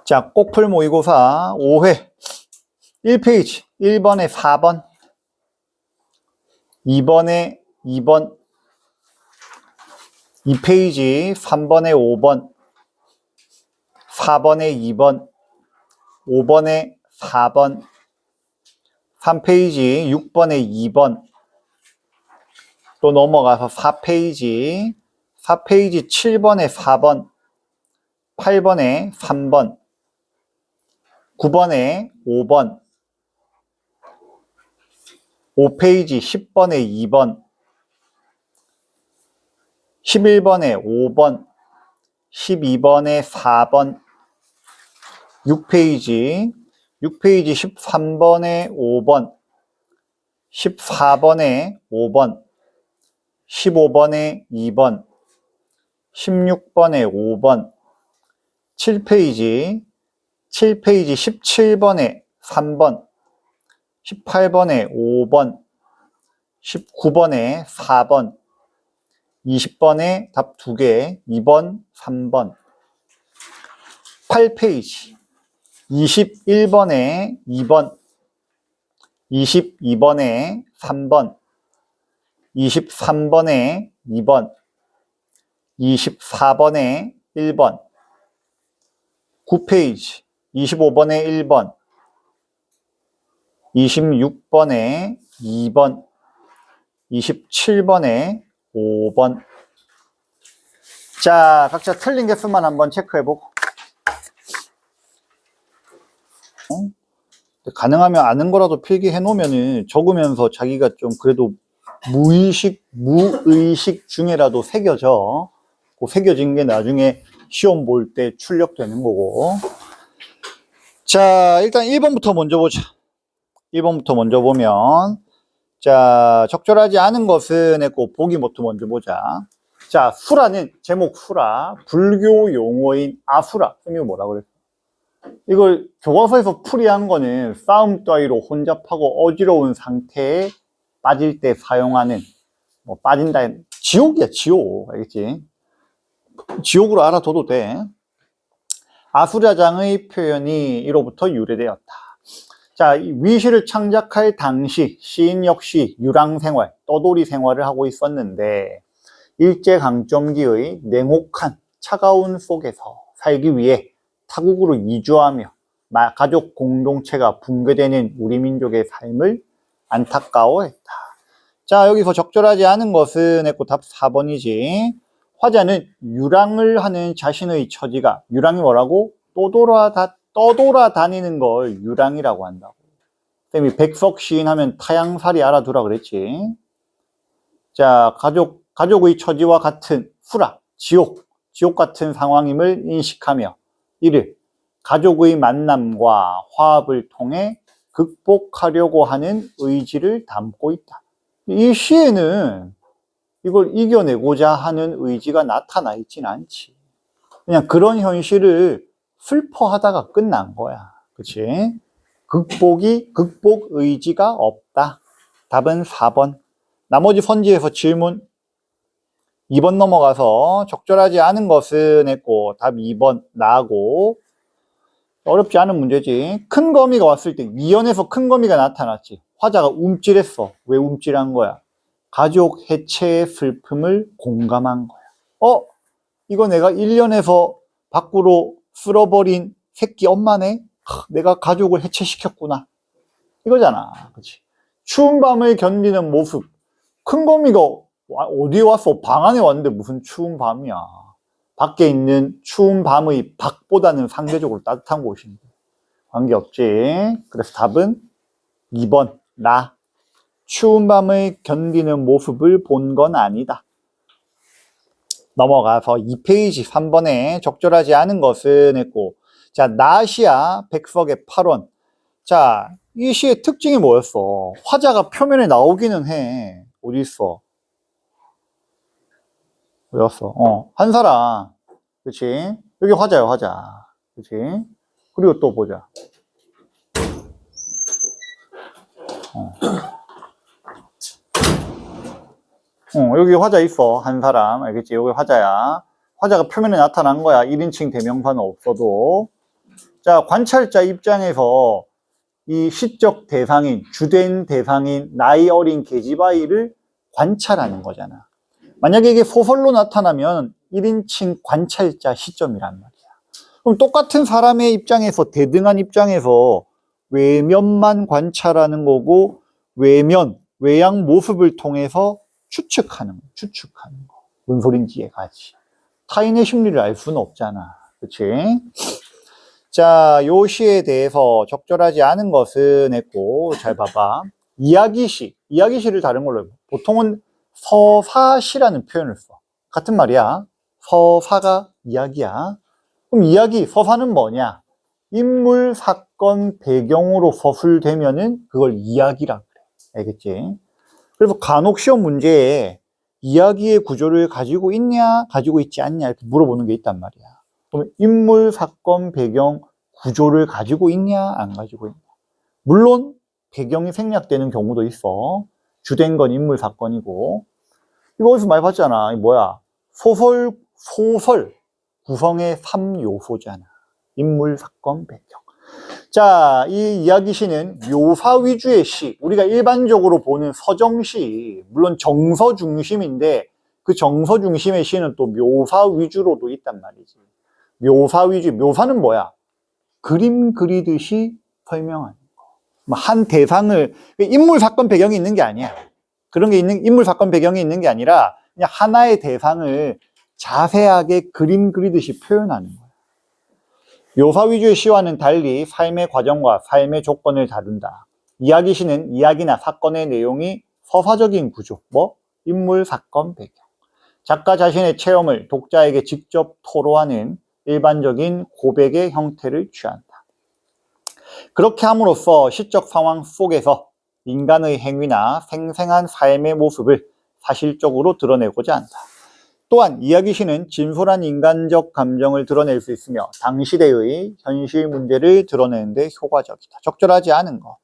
자, 꼭풀 모의고사 5회 1페이지 1번에 4번, 2번에 2번, 2페이지 3번에 5번, 4번에 2번, 5번에 4번, 3페이지 6번에 2번, 또 넘어가서 4페이지 7번에 4번, 8번에 3번, 9번에 5번, 5페이지 10번에 2번, 11번에 5번, 12번에 4번, 6페이지 13번에 5번, 14번에 5번, 15번에 2번, 16번에 5번, 7페이지 17번에 3번, 18번에 5번, 19번에 4번, 20번에 답 2개, 2번, 3번, 8페이지 21번에 2번, 22번에 3번, 23번에 2번, 24번에 1번, 9페이지 25번에 1번, 26번에 2번, 27번에 5번. 자, 각자 틀린 개수만 한번 체크해보고. 가능하면 아는 거라도 필기해 놓으면은 적으면서 자기가 좀 그래도 무의식 중에라도 새겨져. 그 새겨진 게 나중에 시험 볼 때 출력되는 거고. 자, 일단 1번부터 먼저 보자. 1번부터 먼저 보면, 자, 적절하지 않은 것은 했고, 보기부터 먼저 보자. 자, 수라는, 제목 수라, 불교 용어인 아수라. 선생님이 뭐라 그랬어? 이걸 교과서에서 풀이한 거는 싸움 따위로 혼잡하고 어지러운 상태에 빠질 때 사용하는, 뭐 빠진다, 지옥이야, 지옥. 알겠지? 지옥으로 알아둬도 돼. 아수라장의 표현이 이로부터 유래되었다. 자, 위시를 창작할 당시 시인 역시 유랑생활, 떠돌이 생활을 하고 있었는데 일제강점기의 냉혹한 차가운 속에서 살기 위해 타국으로 이주하며 가족 공동체가 붕괴되는 우리 민족의 삶을 안타까워했다. 자, 여기서 적절하지 않은 것은 했고 답 4번이지. 화자는 유랑을 하는 자신의 처지가, 유랑이 뭐라고? 떠돌아다니는 걸 유랑이라고 한다고. 쌤이 백석 시인 하면 타양살이 알아두라 그랬지. 자, 가족의 처지와 같은 후라, 지옥 같은 상황임을 인식하며 이를 가족의 만남과 화합을 통해 극복하려고 하는 의지를 담고 있다. 이 시에는 이걸 이겨내고자 하는 의지가 나타나 있진 않지. 그냥 그런 현실을 슬퍼하다가 끝난 거야. 그치? 극복 의지가 없다. 답은 4번. 나머지 선지에서 질문 2번 넘어가서 적절하지 않은 것은 했고 답 2번 나고. 어렵지 않은 문제지. 큰 거미가 왔을 때 위연에서 큰 거미가 나타났지. 화자가 움찔했어. 왜 움찔한 거야? 가족 해체의 슬픔을 공감한 거야. 이거 내가 1년에서 밖으로 쓸어버린 새끼 엄마네? 내가 가족을 해체시켰구나. 이거잖아. 그치? 추운 밤을 견디는 모습. 큰 거미가 어디에 왔어? 방 안에 왔는데 무슨 추운 밤이야. 밖에 있는 추운 밤의 밖보다는 상대적으로 따뜻한 곳인데. 관계없지. 그래서 답은 2번. 나. 추운 밤을 견디는 모습을 본 건 아니다. 넘어가서 2페이지 3번에 적절하지 않은 것은 했고, 자, 나시아 백석의 8원. 자, 이 시의 특징이 뭐였어? 화자가 표면에 나오기는 해. 어디 있어? 어디였어? 한 사람. 그치? 여기 화자야, 화자. 그치? 그리고 또 보자. 여기 화자 있어. 한 사람. 알겠지? 여기 화자야. 화자가 표면에 나타난 거야. 1인칭 대명사는 없어도. 자, 관찰자 입장에서 이 시적 대상인, 주된 대상인 나이 어린 계집아이를 관찰하는 거잖아. 만약에 이게 소설로 나타나면 1인칭 관찰자 시점이란 말이야. 그럼 똑같은 사람의 입장에서, 대등한 입장에서 외면만 관찰하는 거고, 외양 모습을 통해서 추측하는 거. 뭔 소린지 이해가지. 타인의 심리를 알 수는 없잖아. 그치? 자, 요 시에 대해서 적절하지 않은 것은 했고, 잘 봐봐. 이야기시를 다른 걸로 해봐. 보통은 서사시라는 표현을 써. 같은 말이야. 서사가 이야기야. 그럼 서사는 뭐냐? 인물, 사건, 배경으로 서술되면은 그걸 이야기라 그래. 알겠지? 그래서 간혹 시험 문제에 이야기의 구조를 가지고 있냐, 가지고 있지 않냐 이렇게 물어보는 게 있단 말이야. 그럼 인물, 사건, 배경, 구조를 가지고 있냐, 안 가지고 있냐. 물론 배경이 생략되는 경우도 있어. 주된 건 인물, 사건이고. 이거 어디서 많이 봤잖아. 이 뭐야? 소설 구성의 3요소잖아. 인물, 사건, 배경. 자, 이 이야기시는 묘사 위주의 시. 우리가 일반적으로 보는 서정시, 물론 정서 중심인데 그 정서 중심의 시는 또 묘사 위주로도 있단 말이지. 묘사는 뭐야? 그림 그리듯이 설명하는 거. 한 대상을, 인물, 사건, 배경이 있는 게 아니야. 인물, 사건, 배경이 있는 게 아니라 그냥 하나의 대상을 자세하게 그림 그리듯이 표현하는 거야. 묘사 위주의 시와는 달리 삶의 과정과 삶의 조건을 다룬다. 이야기시는 이야기나 사건의 내용이 서사적인 구조, 인물, 사건, 배경. 작가 자신의 체험을 독자에게 직접 토로하는 일반적인 고백의 형태를 취한다. 그렇게 함으로써 시적 상황 속에서 인간의 행위나 생생한 삶의 모습을 사실적으로 드러내고자 한다. 또한 이야기시는 진솔한 인간적 감정을 드러낼 수 있으며 당시대의 현실 문제를 드러내는 데 효과적이다. 적절하지 않은 거.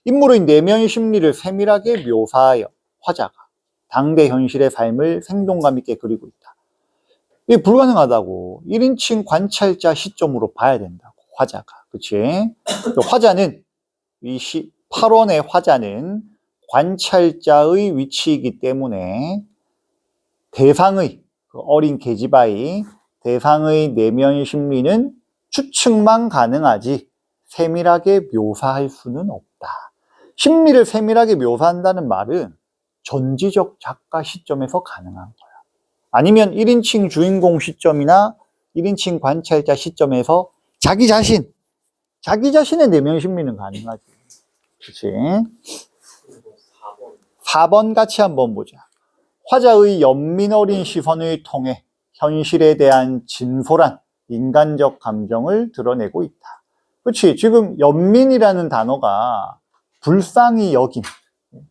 인물의 내면 심리를 세밀하게 묘사하여 화자가 당대 현실의 삶을 생동감 있게 그리고 있다. 이게 불가능하다고. 1인칭 관찰자 시점으로 봐야 된다고. 화자가. 그치? 화자는 8원의 화자는 관찰자의 위치이기 때문에 대상의 어린 계집아이 대상의 내면 심리는 추측만 가능하지 세밀하게 묘사할 수는 없다. 심리를 세밀하게 묘사한다는 말은 전지적 작가 시점에서 가능한 거야. 아니면 1인칭 주인공 시점이나 1인칭 관찰자 시점에서 자기 자신의 내면 심리는 가능하지. 그치? 4번 같이 한번 보자. 화자의 연민 어린 시선을 통해 현실에 대한 진솔한 인간적 감정을 드러내고 있다. 그렇지? 지금 연민이라는 단어가 불쌍히 여긴,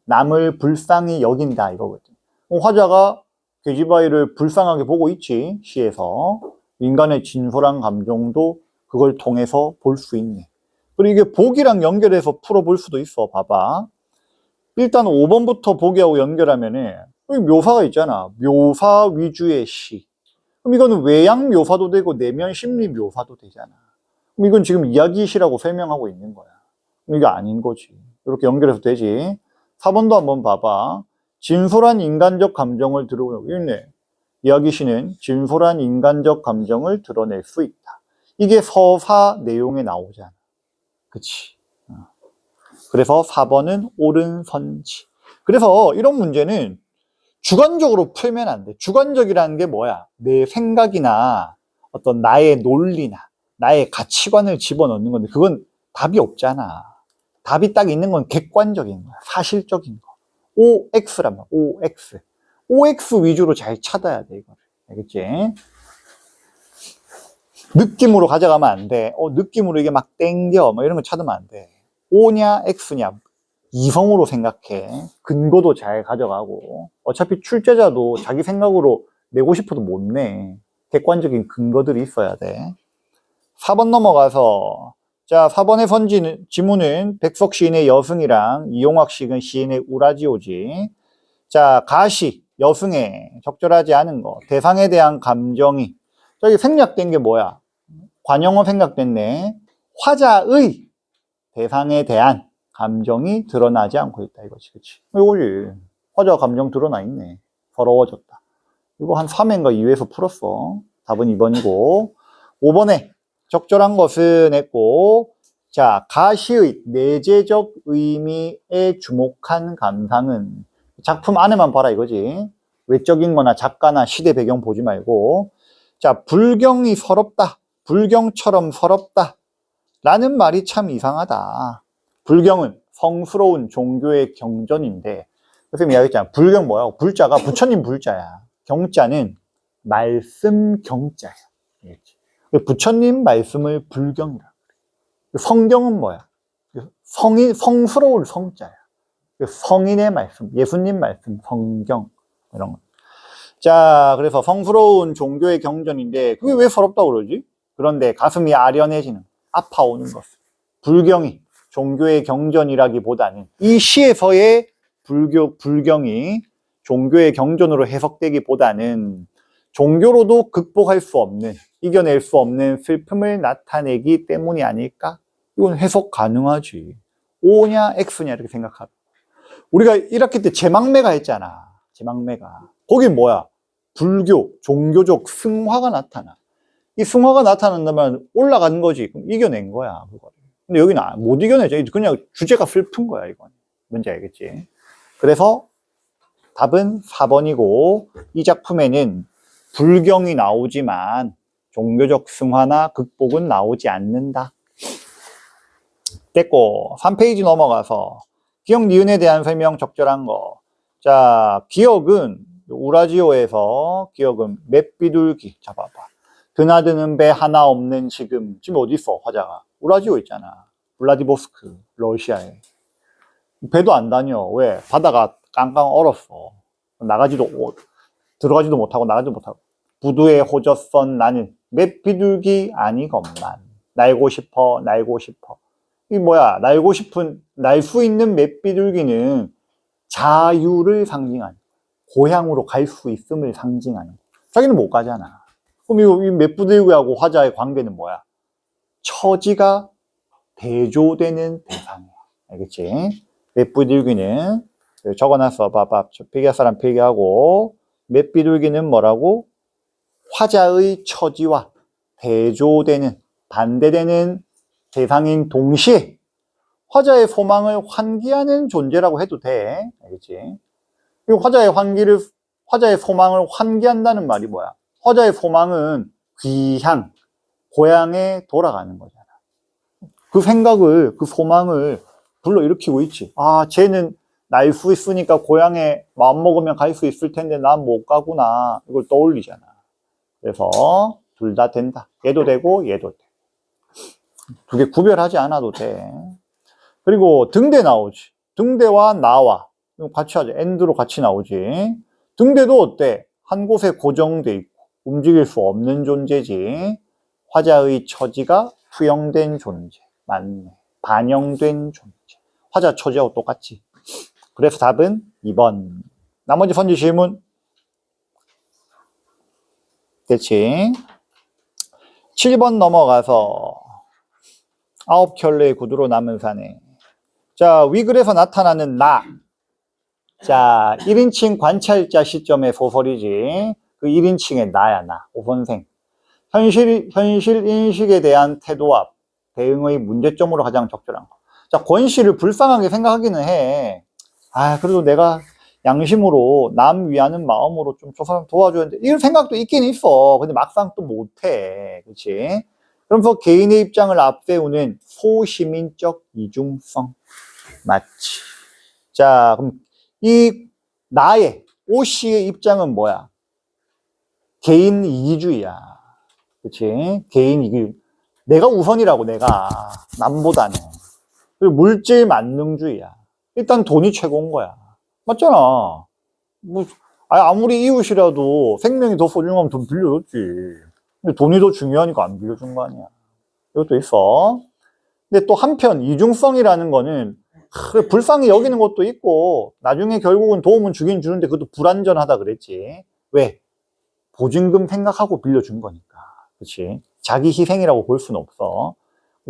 남을 불쌍히 여긴다 이거거든. 화자가 계집아이를 불쌍하게 보고 있지, 시에서. 인간의 진솔한 감정도 그걸 통해서 볼 수 있네. 그리고 이게 복이랑 연결해서 풀어볼 수도 있어. 봐봐. 일단 5번부터 보기하고 연결하면은 여기 묘사가 있잖아. 묘사 위주의 시. 그럼 이거는 외양 묘사도 되고 내면 심리 묘사도 되잖아. 그럼 이건 지금 이야기시라고 설명하고 있는 거야. 그럼 이게 아닌 거지. 이렇게 연결해서 되지. 4번도 한번 봐봐. 진솔한 인간적 감정을 드러내고 있네. 이야기시는 진솔한 인간적 감정을 드러낼 수 있다. 이게 서사 내용에 나오잖아. 그치? 그래서 4번은 옳은 선지. 그래서 이런 문제는 주관적으로 풀면 안 돼. 주관적이라는 게 뭐야? 내 생각이나 어떤 나의 논리나 나의 가치관을 집어넣는 건데 그건 답이 없잖아. 답이 딱 있는 건 객관적인 거야. 사실적인 거. OX란 말이야. OX. OX 위주로 잘 찾아야 돼, 이거를. 알겠지? 느낌으로 가져가면 안 돼. 느낌으로 이게 막 땡겨. 이런 거 찾으면 안 돼. O냐, X냐. 이성으로 생각해. 근거도 잘 가져가고. 어차피 출제자도 자기 생각으로 내고 싶어도 못 내. 객관적인 근거들이 있어야 돼. 4번 넘어가서, 자, 4번의 지문은 백석 시인의 여승이랑 이용학 시인의 우라지오지. 자, 가시, 여승의 적절하지 않은 거. 대상에 대한 감정이 저기 생략된 게 뭐야? 관용어 생략됐네. 화자의 대상에 대한 감정이 드러나지 않고 있다. 이거지, 그치? 이거지. 화자 감정 드러나 있네. 서러워졌다. 이거 한 3회인가 2회에서 풀었어. 답은 2번이고. 5번에 적절한 것은 했고, 자, 가시의 내재적 의미에 주목한 감상은 작품 안에만 봐라 이거지. 외적인 거나 작가나 시대 배경 보지 말고. 자, 불경이 서럽다. 불경처럼 서럽다. 라는 말이 참 이상하다. 불경은 성스러운 종교의 경전인데, 선생님이 이야기했잖아. 불경 뭐야? 불자가 부처님 불자야. 경자는 말씀 경자야. 부처님 말씀을 불경이라 그래. 성경은 뭐야? 성스러울 성자야. 성인의 말씀, 예수님 말씀, 성경 이런 거. 자, 그래서 성스러운 종교의 경전인데 그게 왜 서럽다고 그러지? 그런데 가슴이 아련해지는, 아파오는 것. 불경이 종교의 경전이라기보다는 이 시에서의 불경이 종교의 경전으로 해석되기보다는 종교로도 극복할 수 없는, 이겨낼 수 없는 슬픔을 나타내기 때문이 아닐까? 이건 해석 가능하지. O냐 X냐 이렇게 생각하고. 우리가 1학기 때 제망매가 했잖아. 제망매가. 거긴 뭐야? 불교, 종교적 승화가 나타나. 이 승화가 나타난다면 올라간 거지. 그럼 이겨낸 거야, 그거를. 근데 여기는 못 이겨내죠. 그냥 주제가 슬픈 거야, 이건. 뭔지 알겠지? 그래서 답은 4번이고, 이 작품에는 불경이 나오지만 종교적 승화나 극복은 나오지 않는다. 됐고, 3페이지 넘어가서 기억 니은에 대한 설명 적절한 거. 자, 기억은 우라지오에서 기억은 맷비둘기. 자, 봐봐. 드나드는 배 하나 없는 지금 어디 있어, 화자가? 우라지오 있잖아. 블라디보스크, 러시아에. 배도 안 다녀. 왜? 바다가 깡깡 얼었어. 들어가지도 못하고 나가지도 못하고. 부두에 호젓선 나는 맷비둘기 아니건만. 날고 싶어. 이 뭐야? 날 수 있는 맷비둘기는 자유를 상징하는, 고향으로 갈 수 있음을 상징하는. 자기는 못 가잖아. 그럼 이 맷비둘기하고 화자의 관계는 뭐야? 처지가 대조되는 대상이야. 알겠지? 맷비둘기는 적어놨어. 봐봐. 필기할 사람 필기하고. 맷비둘기는 뭐라고? 화자의 처지와 대조되는, 반대되는 대상인 동시에 화자의 소망을 환기하는 존재라고 해도 돼. 알겠지? 이 화자의 소망을 환기한다는 말이 뭐야? 화자의 소망은 귀향, 고향에 돌아가는 거잖아. 그 생각을, 그 소망을 불러일으키고 있지. 아, 쟤는 날 수 있으니까 고향에 마음먹으면 갈 수 있을 텐데 난 못 가구나. 이걸 떠올리잖아. 그래서 둘 다 된다. 얘도 되고 얘도 돼. 두 개 구별하지 않아도 돼. 그리고 등대 나오지. 등대와 나와 같이 하죠. and로 같이 나오지. 등대도 어때? 한 곳에 고정돼 있고 움직일 수 없는 존재지. 화자의 처지가 투영된 존재. 맞네. 반영된 존재. 화자 처지하고 똑같지. 그래서 답은 2번. 나머지 선지 질문. 그렇지. 7번 넘어가서 9켤레의 구두로 남은 산에. 자, 위글에서 나타나는 나. 자, 1인칭 관찰자 시점의 소설이지. 그 1인칭의 나야, 나. 오선생. 현실 인식에 대한 태도와 대응의 문제점으로 가장 적절한 거. 자, 권씨를 불쌍하게 생각하기는 해. 아, 그래도 내가 양심으로 남 위하는 마음으로 좀 저 사람 도와줘야 되는데, 이런 생각도 있긴 있어. 근데 막상 또 못해. 그렇지? 그러면서 개인의 입장을 앞세우는 소시민적 이중성. 맞지. 자, 그럼 이 나의 오씨의 입장은 뭐야? 개인 이기주의야. 그렇지? 개인 이기주의. 내가 우선이라고, 내가. 남보다는. 그리고 물질 만능주의야. 일단 돈이 최고인 거야. 맞잖아. 아무리 이웃이라도 생명이 더 소중하면 돈 빌려줬지. 근데 돈이 더 중요하니까 안 빌려준 거 아니야. 이것도 있어. 근데 또 한편 이중성이라는 거는 불쌍히 여기는 것도 있고 나중에 결국은 도움은 주긴 주는데 그것도 불완전하다 그랬지. 왜? 보증금 생각하고 빌려준 거니까. 그렇지? 자기 희생이라고 볼 수는 없어.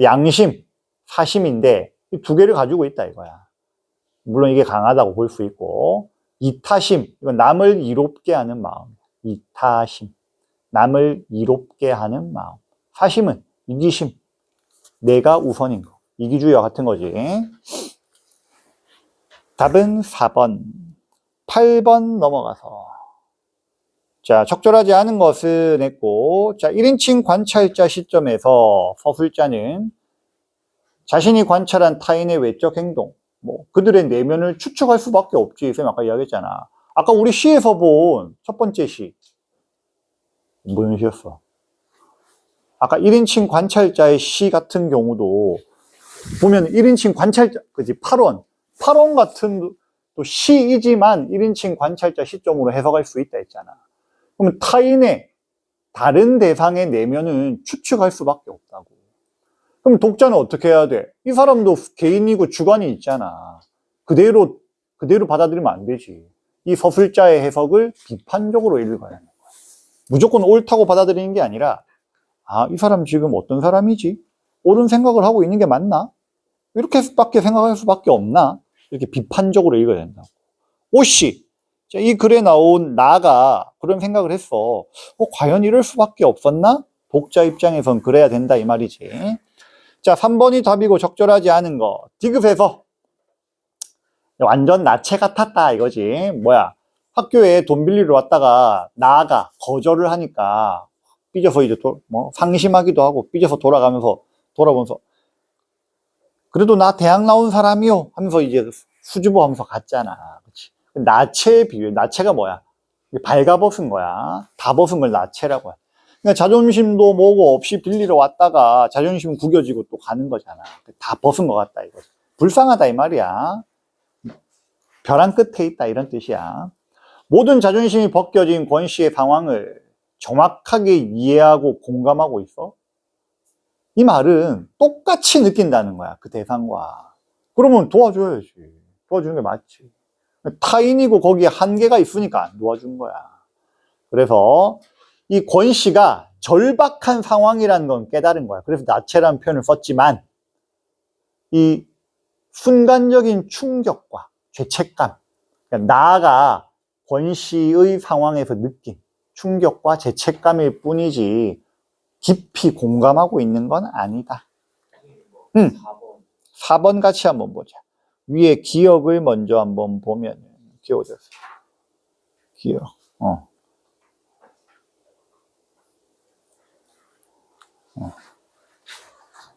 양심, 사심인데 이 두 개를 가지고 있다 이거야. 물론 이게 강하다고 볼 수 있고, 이타심, 이건 남을 이롭게 하는 마음. 이타심, 남을 이롭게 하는 마음. 사심은 이기심, 내가 우선인 거. 이기주의와 같은 거지. 답은 4번. 8번 넘어가서. 자, 적절하지 않은 것은 했고, 자, 1인칭 관찰자 시점에서 서술자는 자신이 관찰한 타인의 외적 행동, 뭐, 그들의 내면을 추측할 수밖에 없지. 쌤 아까 이야기했잖아. 아까 우리 시에서 본 첫 번째 시. 무슨 시였어? 아까 1인칭 관찰자의 시 같은 경우도 보면 1인칭 관찰자, 그지? 8원. 8원 같은 또 시이지만 1인칭 관찰자 시점으로 해석할 수 있다 했잖아. 그러면 타인의 다른 대상의 내면은 추측할 수밖에 없다고. 그럼 독자는 어떻게 해야 돼? 이 사람도 개인이고 주관이 있잖아. 그대로 받아들이면 안 되지. 이 서술자의 해석을 비판적으로 읽어야 하는 거야. 무조건 옳다고 받아들이는 게 아니라, 아, 이 사람 지금 어떤 사람이지? 옳은 생각을 하고 있는 게 맞나? 이렇게밖에 생각할 수밖에 없나? 이렇게 비판적으로 읽어야 된다고. 오씨, 이 글에 나온 나가 그런 생각을 했어. 과연 이럴 수밖에 없었나? 독자 입장에선 그래야 된다 이 말이지. 자, 3번이 답이고 적절하지 않은 거. 디귿에서 완전 나체 같았다 이거지. 뭐야? 학교에 돈 빌리러 왔다가 나가 거절을 하니까 삐져서 이제 상심하기도 하고 삐져서 돌아보면서 그래도 나 대학 나온 사람이요 하면서 이제 수줍어하면서 갔잖아. 그렇지? 나체에 비유해. 나체가 뭐야? 발가벗은 거야. 다 벗은 걸 나체라고 해. 그러니까 자존심도 뭐고 없이 빌리러 왔다가 자존심 구겨지고 또 가는 거잖아. 다 벗은 것 같다 이거지. 불쌍하다 이 말이야. 벼랑 끝에 있다 이런 뜻이야. 모든 자존심이 벗겨진 권 씨의 상황을 정확하게 이해하고 공감하고 있어? 이 말은 똑같이 느낀다는 거야, 그 대상과. 그러면 도와줘야지. 도와주는 게 맞지. 타인이고 거기에 한계가 있으니까 안 도와준 거야. 그래서 이 권 씨가 절박한 상황이라는 건 깨달은 거야. 그래서 나체라는 표현을 썼지만 이 순간적인 충격과 죄책감, 그러니까 나가 권 씨의 상황에서 느낀 충격과 죄책감일 뿐이지 깊이 공감하고 있는 건 아니다. 4번 같이 한번 보자. 위에 기억을 먼저 한번 보면 기억됐어. 기억.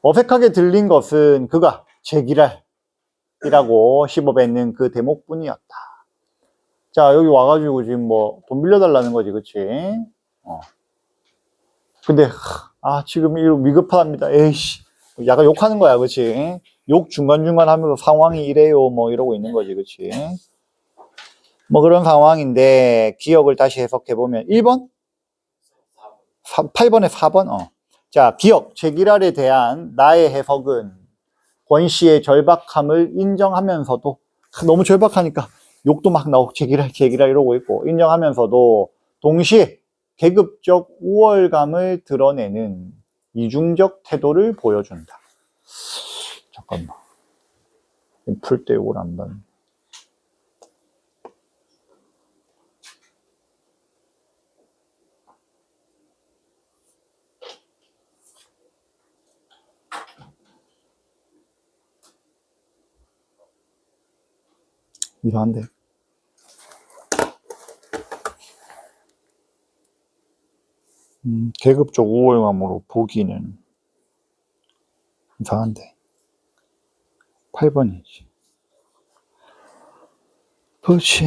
어색하게 들린 것은 그가 제기랄이라고 씹어뱉는 그 대목뿐이었다. 자, 여기 와가지고 지금 뭐 돈 빌려달라는 거지, 그치? 근데 지금 이거 위급합니다. 에이씨, 약간 욕하는 거야, 그치? 욕 중간중간 하면서 상황이 이래요, 뭐 이러고 있는 거지, 그치? 뭐 그런 상황인데 기억을 다시 해석해보면 1번? 8번에 4번? 자, 기억, 제기랄에 대한 나의 해석은 권 씨의 절박함을 인정하면서도 너무 절박하니까 욕도 막 나오고 제기랄 이러고 있고 인정하면서도 동시에 계급적 우월감을 드러내는 이중적 태도를 보여준다. 잠깐만. 풀 때 이걸 한번. 이상한데. 계급적 우월감으로 보기는 이상한데. 8번이지. 보자.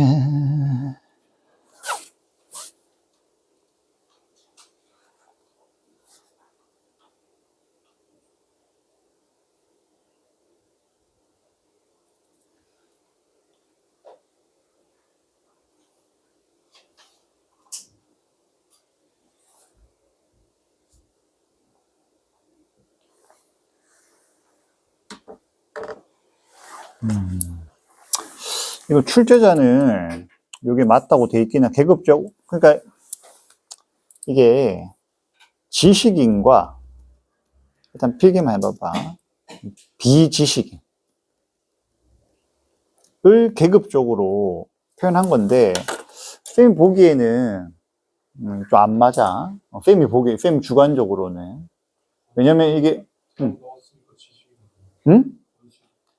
이거 출제자는 이게 맞다고 돼 있기는 계급적, 그러니까 이게 지식인과 일단 필기만 해봐봐. 비지식인을 계급적으로 표현한 건데 쌤이 보기에는 좀 안 맞아. 쌤 주관적으로는. 왜냐면 이게 응?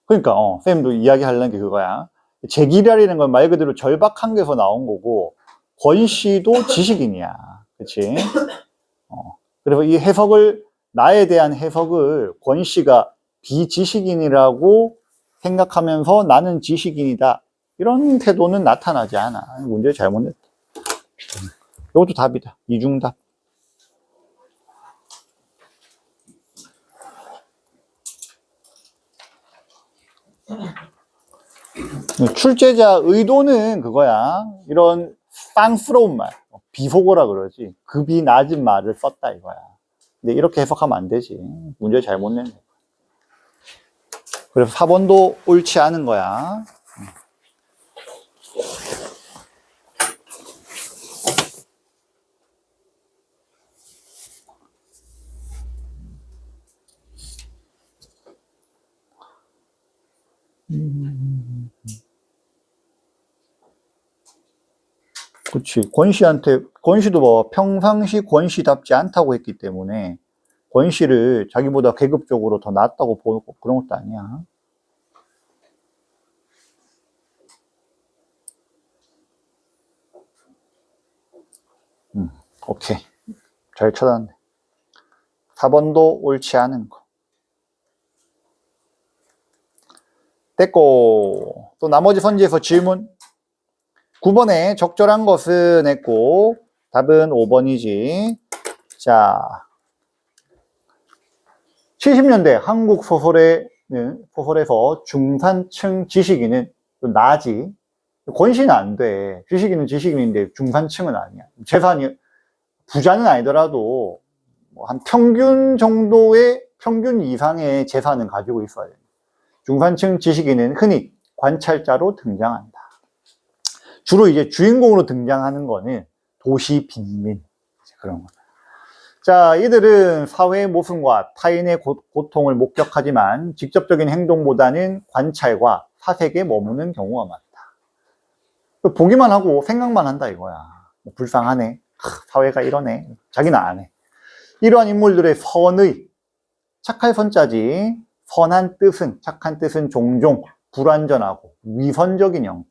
그러니까 쌤도 이야기하려는 게 그거야. 제기랄이라는 건 말 그대로 절박한 게서 나온 거고 권씨도 지식인이야. 그치? 그래서 이 해석을 나에 대한 해석을 권씨가 비지식인이라고 생각하면서 나는 지식인이다. 이런 태도는 나타나지 않아. 문제 잘못 냈다. 이것도 답이다. 이중답. 출제자 의도는 그거야. 이런 쌍스러운 말, 비속어라 그러지. 급이 낮은 말을 썼다 이거야. 근데 이렇게 해석하면 안 되지. 문제 잘못 냈네. 그래서 4번도 옳지 않은 거야. 그렇지. 권씨도 뭐 평상시 권씨답지 않다고 했기 때문에 권씨를 자기보다 계급적으로 더 낫다고 보고 그런 것도 아니야. 오케이. 잘 쳐놨네. 4번도 옳지 않은 거. 됐고, 또 나머지 선지에서 질문. 9번에 적절한 것은 했고, 답은 5번이지. 자, 70년대 한국 소설에서 중산층 지식인은 나지. 권시는 안 돼. 지식인은 지식인인데 중산층은 아니야. 재산이, 부자는 아니더라도 한 평균 정도의, 평균 이상의 재산은 가지고 있어야 돼. 중산층 지식인은 흔히 관찰자로 등장한다. 주로 이제 주인공으로 등장하는 거는 도시 빈민. 그런 거. 자, 이들은 사회의 모순과 타인의 고통을 목격하지만 직접적인 행동보다는 관찰과 사색에 머무는 경우가 많다. 보기만 하고 생각만 한다 이거야. 불쌍하네. 사회가 이러네. 자기는 안 해. 이러한 인물들의 선의, 착할 선자지, 선한 뜻은, 착한 뜻은 종종 불완전하고 위선적인 형태.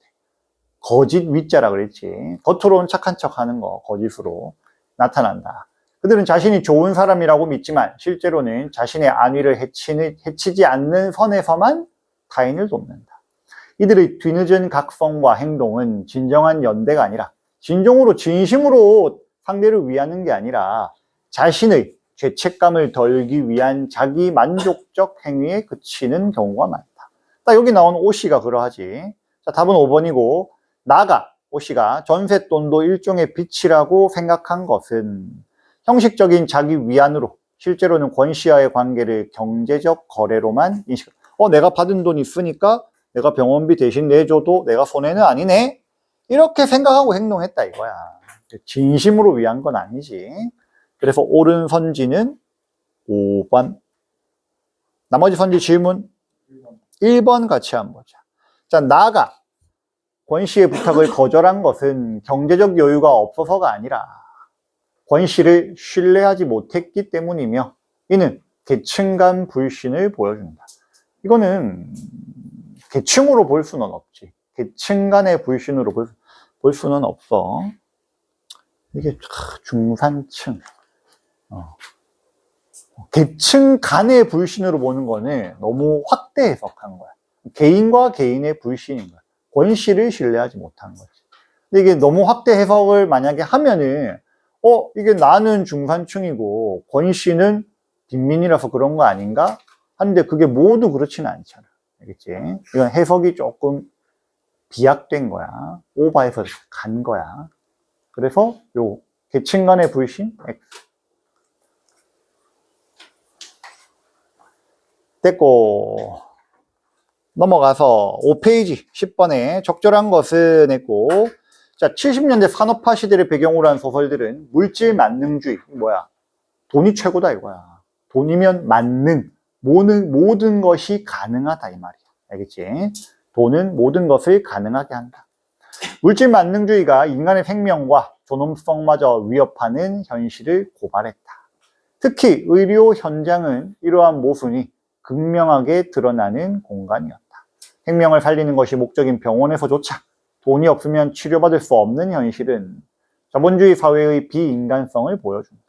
거짓 위자라 그랬지. 겉으로는 착한 척 하는 거, 거짓으로 나타난다. 그들은 자신이 좋은 사람이라고 믿지만 실제로는 자신의 안위를 해치지 않는 선에서만 타인을 돕는다. 이들의 뒤늦은 각성과 행동은 진정한 연대가 아니라 진심으로 상대를 위하는 게 아니라 자신의 죄책감을 덜기 위한 자기 만족적 행위에 그치는 경우가 많다. 딱 여기 나온 오씨가 그러하지. 자, 답은 5번이고 오씨가 전셋돈도 일종의 빚이라고 생각한 것은 형식적인 자기 위안으로 실제로는 권씨와의 관계를 경제적 거래로만 내가 받은 돈 있으니까 내가 병원비 대신 내줘도 내가 손해는 아니네. 이렇게 생각하고 행동했다 이거야. 진심으로 위한 건 아니지. 그래서 옳은 선지는 5번. 나머지 선지 질문 1번 같이 한번 보자. 자, 권씨의 부탁을 거절한 것은 경제적 여유가 없어서가 아니라 권씨를 신뢰하지 못했기 때문이며 이는 계층 간 불신을 보여준다. 이거는 계층으로 볼 수는 없지. 계층 간의 불신으로 볼 수는 없어. 이게 중산층. 계층 간의 불신으로 보는 거는 너무 확대 해석한 거야. 개인과 개인의 불신인 거야. 권씨를 신뢰하지 못한 거지. 근데 이게 너무 확대 해석을 만약에 하면은 이게 나는 중산층이고 권씨는 빈민이라서 그런 거 아닌가? 하는데 그게 모두 그렇지는 않잖아. 알겠지? 이건 해석이 조금 비약된 거야. 오버해서 간 거야. 그래서 요 계층 간의 불신 X. 됐고 넘어가서 5페이지 10번에 적절한 것은 했고, 자, 70년대 산업화 시대를 배경으로 한 소설들은 물질 만능주의, 돈이 최고다 이거야. 돈이면 만능, 모든 것이 가능하다 이 말이야. 알겠지? 돈은 모든 것을 가능하게 한다. 물질 만능주의가 인간의 생명과 존엄성마저 위협하는 현실을 고발했다. 특히 의료 현장은 이러한 모순이 극명하게 드러나는 공간이었다. 생명을 살리는 것이 목적인 병원에서조차 돈이 없으면 치료받을 수 없는 현실은 자본주의 사회의 비인간성을 보여준다.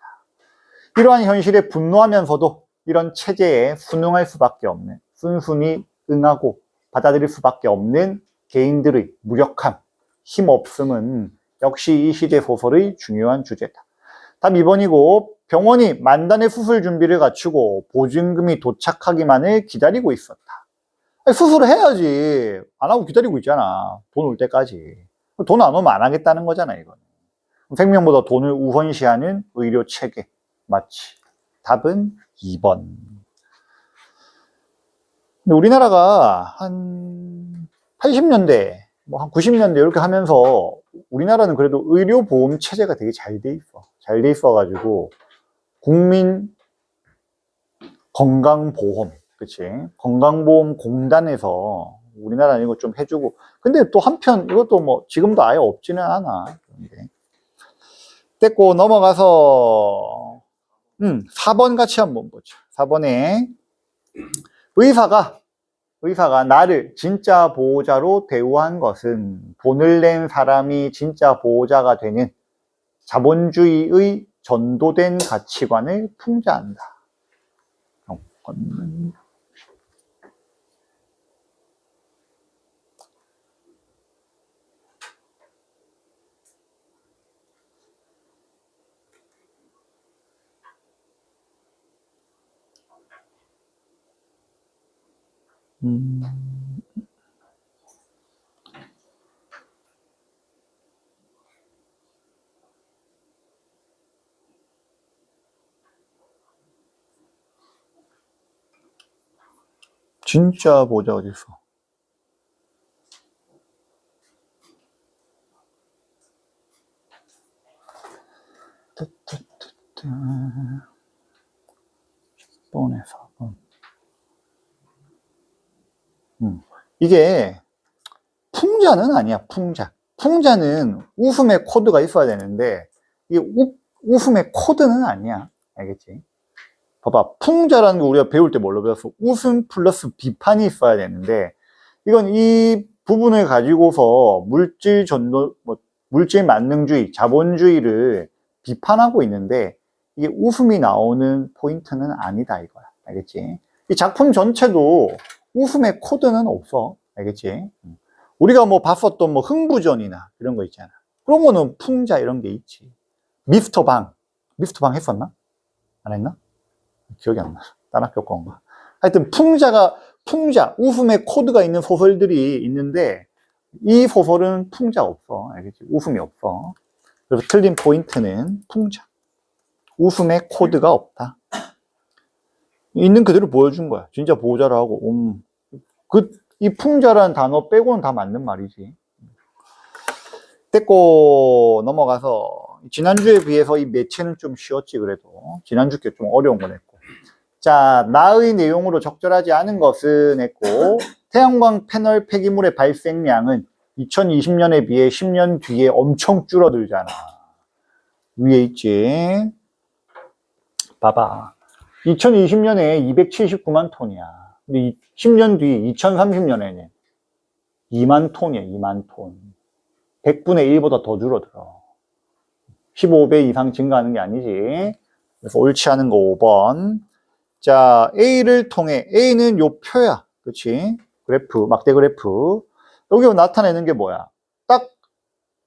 이러한 현실에 분노하면서도 이런 체제에 순응할 수밖에 없는, 순순히 응하고 받아들일 수밖에 없는 개인들의 무력함, 힘없음은 역시 이 시대 소설의 중요한 주제다. 답 2번이고, 병원이 만단의 수술 준비를 갖추고 보증금이 도착하기만을 기다리고 있었다. 아니, 수술을 해야지. 안 하고 기다리고 있잖아. 돈 올 때까지. 돈 안 오면 안 하겠다는 거잖아, 이건. 생명보다 돈을 우선시하는 의료 체계. 맞지? 답은 2번. 근데 우리나라가 한 80년대, 뭐 한 90년대 이렇게 하면서 우리나라는 그래도 의료보험 체제가 되게 잘 돼 있어. 잘 돼 있어가지고 국민 건강보험, 그치? 건강보험공단에서 우리나라는 이거 좀 해주고. 근데 또 한편 이것도 뭐 지금도 아예 없지는 않아. 됐고 넘어가서 4번 같이 한번 보죠. 4번에 의사가 나를 진짜 보호자로 대우한 것은 돈을 낸 사람이 진짜 보호자가 되는 자본주의의 전도된 가치관을 풍자한다. 진짜 보호자 어디 있어? 번에 4번. 이게 풍자는 아니야. 풍자는 웃음의 코드가 있어야 되는데 이게 웃음의 코드는 아니야. 알겠지? 봐봐, 풍자라는 거 우리가 배울 때 뭘로 배웠어? 웃음 플러스 비판이 있어야 되는데 이건 이 부분을 가지고서 물질 만능주의, 자본주의를 비판하고 있는데 이게 웃음이 나오는 포인트는 아니다 이거야. 알겠지? 이 작품 전체도 웃음의 코드는 없어. 알겠지? 우리가 뭐 봤었던 뭐 흥부전이나 이런 거 있잖아. 그런 거는 풍자 이런 게 있지. 미스터 방 했었나? 안 했나? 기억이 안 나. 딴 학교 건가. 하여튼 풍자, 웃음의 코드가 있는 소설들이 있는데 이 소설은 풍자 없어. 알겠지? 웃음이 없어. 그래서 틀린 포인트는 풍자. 웃음의 코드가 없다. 있는 그대로 보여준 거야. 진짜 보호자라고. 이 풍자라는 단어 빼고는 다 맞는 말이지. 됐고 넘어가서 지난주에 비해서 이 매체는 좀 쉬웠지. 그래도 지난주 게 좀 어려운 건 했고, 자, 나의 내용으로 적절하지 않은 것은 했고, 태양광 패널 폐기물의 발생량은 2020년에 비해 10년 뒤에 엄청 줄어들잖아. 위에 있지. 봐봐. 2020년에 279만 톤이야. 근데 10년 뒤 2030년에는 2만 톤이야. 2만 톤. 100분의 1보다 더 줄어들어. 15배 이상 증가하는 게 아니지. 그래서 옳지 않은 거 5번. 자, A를 통해, A는 요 표야. 그치? 그래프, 막대 그래프. 여기 나타내는 게 뭐야? 딱,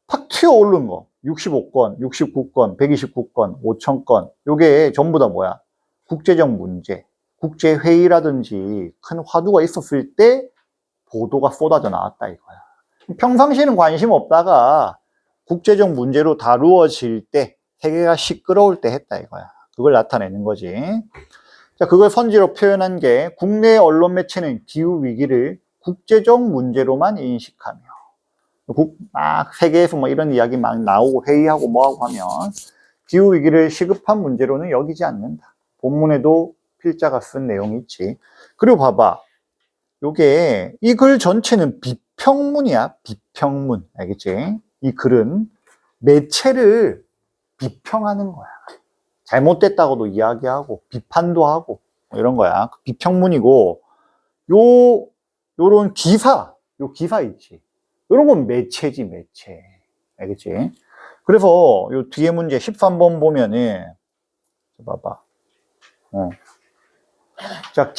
팍 튀어 오른 거. 65건, 69건, 129건, 5,000건. 요게 전부 다 뭐야? 국제적 문제. 국제회의라든지 큰 화두가 있었을 때 보도가 쏟아져 나왔다 이거야. 평상시에는 관심 없다가 국제적 문제로 다루어질 때, 세계가 시끄러울 때 했다 이거야. 그걸 나타내는 거지. 자, 그걸 선지로 표현한 게 국내 언론 매체는 기후 위기를 국제적 문제로만 인식하며 막 세계에서 뭐 이런 이야기 막 나오고 회의하고 뭐하고 하면 기후위기를 시급한 문제로는 여기지 않는다. 본문에도 필자가 쓴 내용이 있지. 그리고 봐봐. 요게 이 글 전체는 비평문이야. 비평문. 알겠지? 이 글은 매체를 비평하는 거야. 잘못됐다고도 이야기하고 비판도 하고 뭐 이런 거야. 비평문이고 요런 기사, 요 기사 있지. 요런 건 매체지, 매체. 알겠지? 그래서 요 뒤에 문제 13번 보면은 봐봐. 자,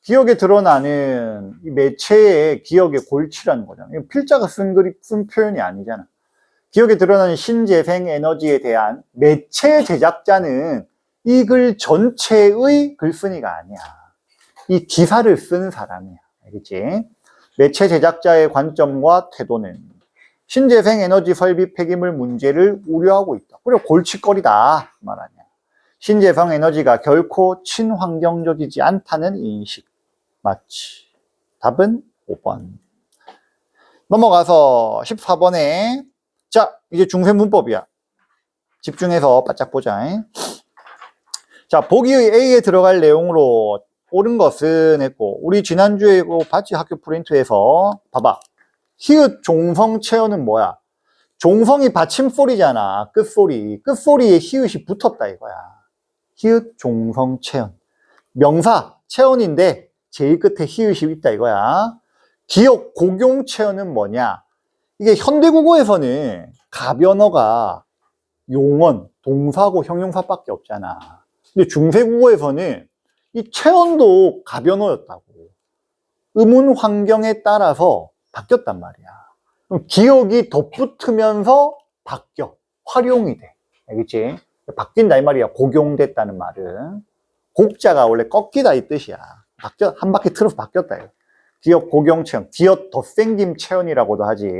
기억에 드러나는 이 매체의 기억의 골치라는 거잖아. 이거 필자가 쓴 표현이 아니잖아. 기억에 드러나는 신재생 에너지에 대한 매체 제작자는 이 글 전체의 글쓴이가 아니야. 이 기사를 쓰는 사람이야. 알겠지? 매체 제작자의 관점과 태도는 신재생 에너지 설비 폐기물 문제를 우려하고 있다. 그리고 골칫거리다 말 아니야. 신재생 에너지가 결코 친환경적이지 않다는 인식. 맞지? 답은 5번. 넘어가서 14번에 자, 이제 중세 문법이야. 집중해서 바짝 보자. 자, 보기의 A에 들어갈 내용으로 옳은 것은 했고, 우리 지난주에 봤지? 학교 프린트에서 봐봐. 히읗 종성 체어는 뭐야? 종성이 받침소리잖아. 끝소리. 끝소리에 히읗이 붙었다 이거야. 히읗 종성 체언. 명사 체언인데 제일 끝에 히읗이 있다 이거야. 기역 고경 체언은 뭐냐? 이게 현대국어에서는 가변어가 용언, 동사고 형용사밖에 없잖아. 근데 중세국어에서는 이 체언도 가변어였다고. 음운 환경에 따라서 바뀌었단 말이야. 그럼 기억이 덧붙으면서 바뀌어. 활용이 돼. 알겠지? 바뀐다 이 말이야. 고경됐다는 말은. 곡자가 원래 꺾이다 이 뜻이야. 한 바퀴 틀어서 바뀌었다. 이거. 기억 고경 체언, 기억 덧생김 체언이라고도 하지.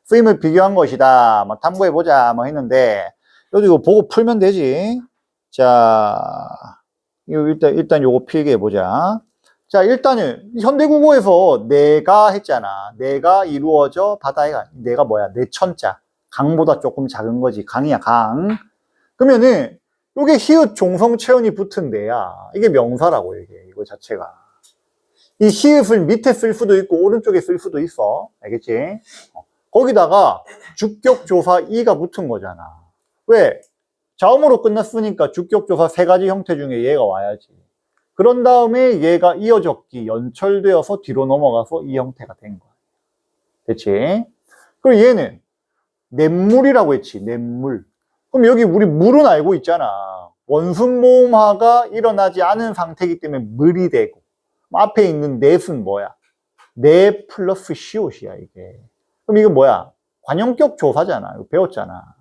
쓰임을 비교한 것이다. 뭐 탐구해보자. 뭐 했는데, 여기 이거 보고 풀면 되지. 자, 이거 일단 요거 필기해보자. 자, 일단은 현대국어에서 내가 했잖아. 내가 이루어져 바다가 내가 뭐야? 내천자. 강보다 조금 작은 거지. 강이야, 강. 그러면은 요게 히읗 종성 체언이 붙은 데야. 이게 명사라고 이거 자체가. 이 히읗을 밑에 쓸 수도 있고 오른쪽에 쓸 수도 있어. 알겠지? 거기다가 주격조사 이가 붙은 거잖아. 왜? 자음으로 끝났으니까 주격조사 세 가지 형태 중에 얘가 와야지. 그런 다음에 얘가 이어적기 연철되어서 뒤로 넘어가서 이 형태가 된 거야. 됐지? 그리고 얘는 냇물이라고 했지. 냇물. 그럼 여기 우리 물은 알고 있잖아. 원순모음화가 일어나지 않은 상태이기 때문에 물이 되고 앞에 있는 넷은 뭐야? 넷 플러스 시옷이야 이게. 그럼 이거 뭐야? 관형격 조사잖아. 이거 배웠잖아.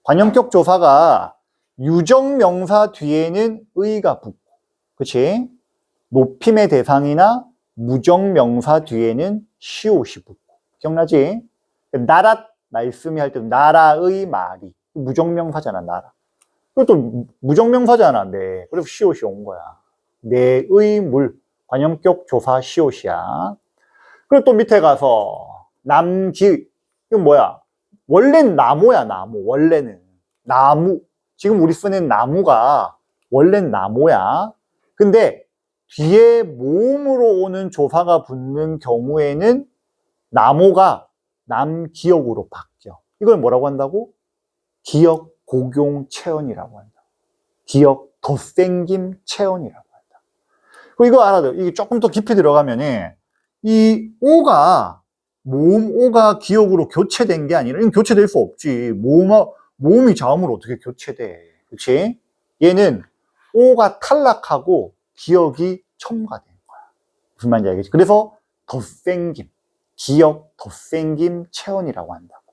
관형격 조사가 유정명사 뒤에는 의가 붙고, 그치? 높임의 대상이나 무정명사 뒤에는 시옷이 붙고. 기억나지? 나라 말씀이 할 때 나라의 말이 무정명사잖아. 나라. 그것도 무정명사잖아. 네. 그래서 시옷이 온 거야. 내의 물 관형격 조사 시옷이야. 그리고 또 밑에 가서 남기 이건 뭐야? 원래는 나무야. 나무. 원래는 나무. 지금 우리 쓰는 나무가 원래는 나무야. 근데 뒤에 모음으로 오는 조사가 붙는 경우에는 나무가 남기역으로 바뀌어. 이걸 뭐라고 한다고? 기역 고경 체언이라고 한다. 기역 덧생김 체언이라고 한다. 그리고 이거 알아둬. 이게 조금 더 깊이 들어가면은 이 오가 모음 오가 기역으로 교체된 게 아니라 이건 교체될 수 없지. 모음이 자음으로 어떻게 교체돼? 그렇지? 얘는 오가 탈락하고 기역이 첨가된 거야. 무슨 말인지 알겠지? 그래서 덧생김, 기역 덧생김 체언이라고 한다고.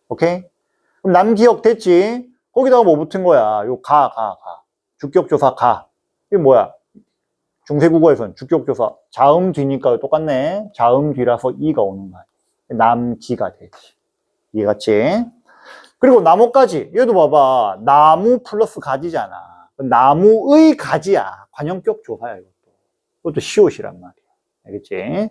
오케이? 그럼 남기역 됐지? 거기다가 뭐 붙은 거야? 요 가. 주격조사 가. 이게 뭐야? 중세국어에서는 주격조사 자음 뒤니까 똑같네. 자음 뒤라서 이가 오는 거야. 남기가 되지. 이해갔지? 그리고 나무까지. 얘도 봐봐. 나무 플러스 가지잖아. 나무의 가지야. 관형격 조사야, 이것도. 이것도 시옷이란 말이야. 알겠지?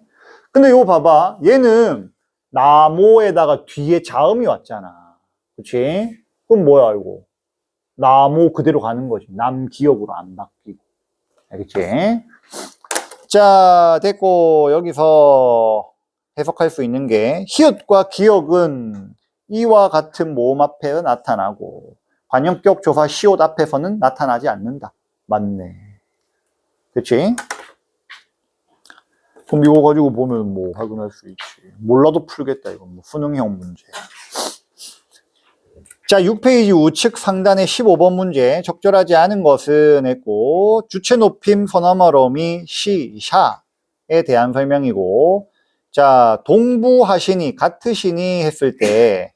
근데 이거 봐봐. 얘는 나무에다가 뒤에 자음이 왔잖아. 그치? 그럼 뭐야, 이거? 나모 그대로 가는 거지. 남기역으로 안 바뀌고. 알겠지? 자, 됐고, 여기서 해석할 수 있는 게, 히읗과 기역은 이와 같은 모음 앞에 나타나고, 관형격 조사 시옷 앞에서는 나타나지 않는다. 맞네. 그치? 그럼 이거 가지고 보면 뭐 확인할 수 있지. 몰라도 풀겠다. 이건 뭐 수능형 문제. 자, 6페이지 우측 상단의 15번 문제. 적절하지 않은 것은 했고, 주체 높임 서너머럼이 시, 샤에 대한 설명이고, 자, 동부하시니, 같으시니 했을 때,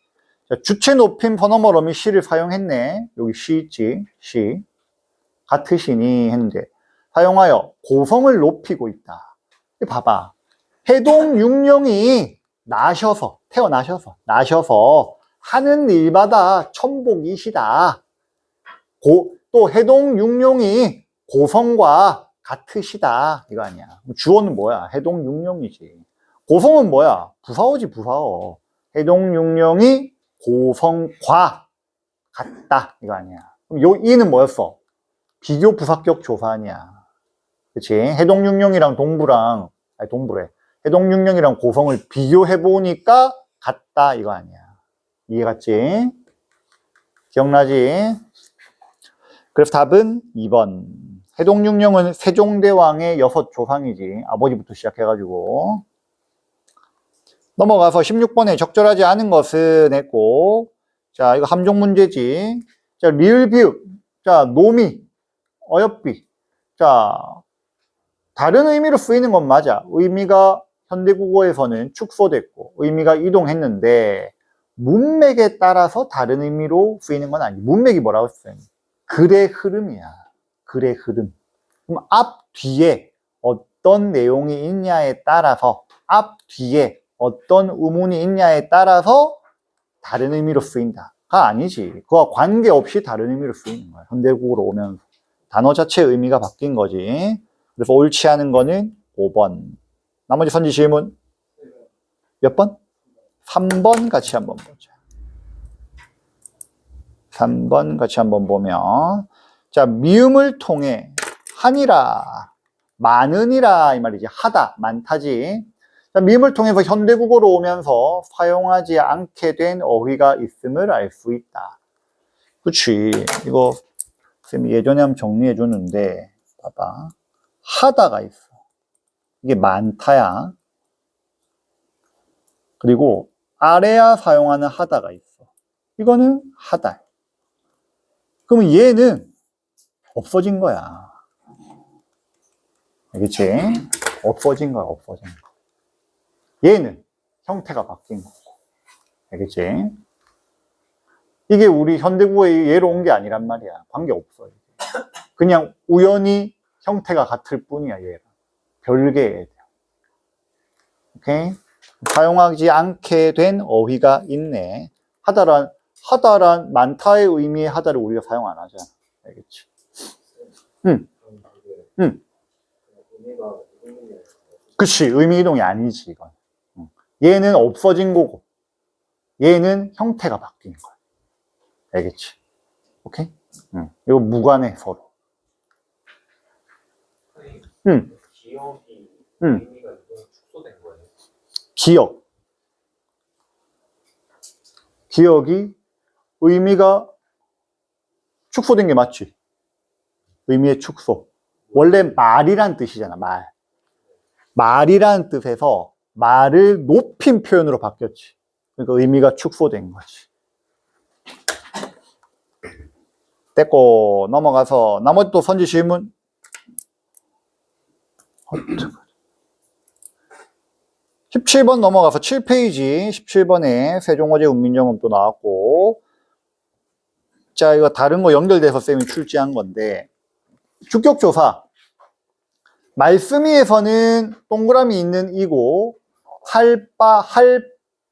자, 주체 높임 서너머럼이 시를 사용했네. 여기 시 있지, 시. 같으시니 했는데, 사용하여 고성을 높이고 있다. 봐봐. 해동 육령이 나셔서, 하는 일마다 천복이시다. 또 해동 육룡이 고성과 같으시다. 이거 아니야. 주어는 뭐야? 해동 육룡이지. 고성은 뭐야? 부사어지, 부사어. 해동 육룡이 고성과 같다. 이거 아니야. 그럼 요 이는 뭐였어? 비교 부사격 조사 아니야. 그치? 해동 육룡이랑 동부래. 해동 육룡이랑 고성을 비교해보니까 같다. 이거 아니야. 이해 갔지? 기억나지? 그래서 답은 2번. 해동육령은 세종대왕의 6조상이지. 아버지부터 시작해가지고. 넘어가서 16번에 적절하지 않은 것은 했고, 자, 이거 함종 문제지. 자, 리을비읍. 자, 노미. 어여삐. 자, 다른 의미로 쓰이는 건 맞아. 의미가 현대국어에서는 축소됐고, 의미가 이동했는데, 문맥에 따라서 다른 의미로 쓰이는 건 아니고, 문맥이 뭐라고 써요? 글의 흐름이야. 글의 흐름. 그럼 앞, 뒤에 어떤 내용이 있냐에 따라서, 앞, 뒤에 어떤 의문이 있냐에 따라서 다른 의미로 쓰인다가 아니지. 그와 관계없이 다른 의미로 쓰이는 거야. 현대국어로 오면서. 단어 자체의 의미가 바뀐 거지. 그래서 옳지 않은 거는 5번. 나머지 선지 질문 몇 번? 3번 같이 한번 보자. 3번 같이 한번 보면, 자, 미음을 통해 하니라, 많으니라 이 말이지. 하다, 많다지. 자, 미음을 통해서 현대국어로 오면서 사용하지 않게 된 어휘가 있음을 알 수 있다. 그치. 이거 쌤이 예전에 한번 정리해 줬는데, 봐봐. 하다가 있어. 이게 많다야. 그리고 아래야 사용하는 하다가 있어. 이거는 하다. 그러면 얘는 없어진 거야. 알겠지? 없어진 거야, 없어진 거. 얘는 형태가 바뀐 거고. 알겠지? 이게 우리 현대국어의 예로 온 게 아니란 말이야. 관계없어. 그냥 우연히 형태가 같을 뿐이야, 얘랑. 별개의 애들. 오케이? 사용하지 않게 된 어휘가 있네. 하다란 많다의 의미의 하다를 우리가 사용 안 하잖아. 알겠지? 응. 그치. 의미 이동이 아니지, 이건. 얘는 없어진 거고, 얘는 형태가 바뀐 거야. 알겠지? 오케이? 이거 무관해, 서로. 기억이 의미가 축소된 거예요. 기억이 의미가 축소된 게 맞지? 의미의 축소. 원래 말이란 뜻이잖아, 말. 말이란 뜻에서 말을 높인 표현으로 바뀌었지. 그러니까 의미가 축소된 거지. 됐고, 넘어가서 나머지 또 선지 질문. 17번 넘어가서 7페이지 17번에 세종어제 운민정음 또 나왔고, 자, 이거 다른 거 연결돼서 쌤이 출제한 건데, 주격조사. 말씀이에서는 동그라미 있는 이고,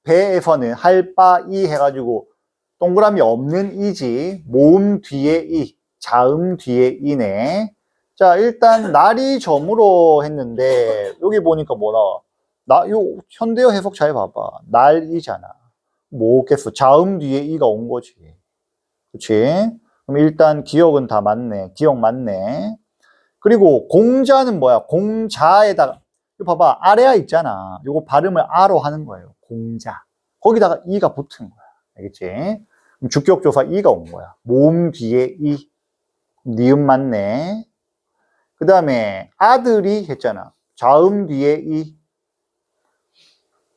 할배에서는 할바이 해가지고 동그라미 없는 이지, 모음 뒤에 이, 자음 뒤에 이네. 자, 일단 날이 점으로 했는데, 여기 보니까 뭐 나와? 요 현대어 해석 잘 봐봐. 날이잖아. 뭐겠어? 자음 뒤에 이가 온 거지. 그치? 그럼 일단 기억은 다 맞네. 기억 맞네. 그리고 공자는 뭐야? 공자에다가, 이거 봐봐. 아래아 있잖아. 이거 발음을 아로 하는 거예요. 공자. 거기다가 이가 붙은 거야. 알겠지? 그럼 주격조사 이가 온 거야. 모음 뒤에 이. 니은 맞네. 그 다음에 아들이 했잖아. 자음 뒤에 이.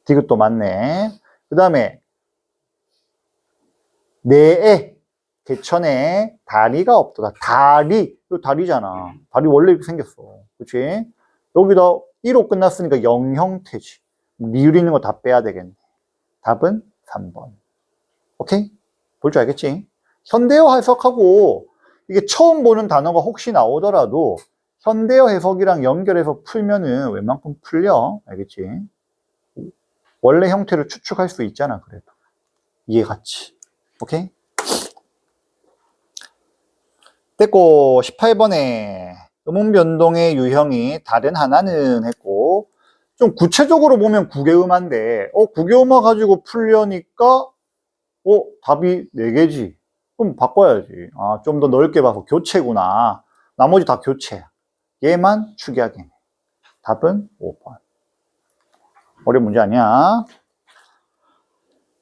디귿도 맞네. 그 다음에 내에 개천에 다리가 없다. 다리, 이거 다리잖아. 다리 원래 이렇게 생겼어. 그치? 여기다 1로 끝났으니까 영형태지. 리을 있는 거 다 빼야 되겠네. 답은 3번. 오케이? 볼 줄 알겠지? 현대어 해석하고 이게 처음 보는 단어가 혹시 나오더라도 현대어 해석이랑 연결해서 풀면은 웬만큼 풀려. 알겠지? 원래 형태를 추측할 수 있잖아. 그래도. 이해갔지? 오케이? 됐고 18번에 음운변동의 유형이 다른 하나는 했고 좀 구체적으로 보면 국외음화인데 국외음화 가지고 풀려니까 답이 4개지. 그럼 바꿔야지. 좀 더 넓게 봐서 교체구나. 나머지 다 교체야. 얘만 축약이네. 답은 5번. 어려운 문제 아니야.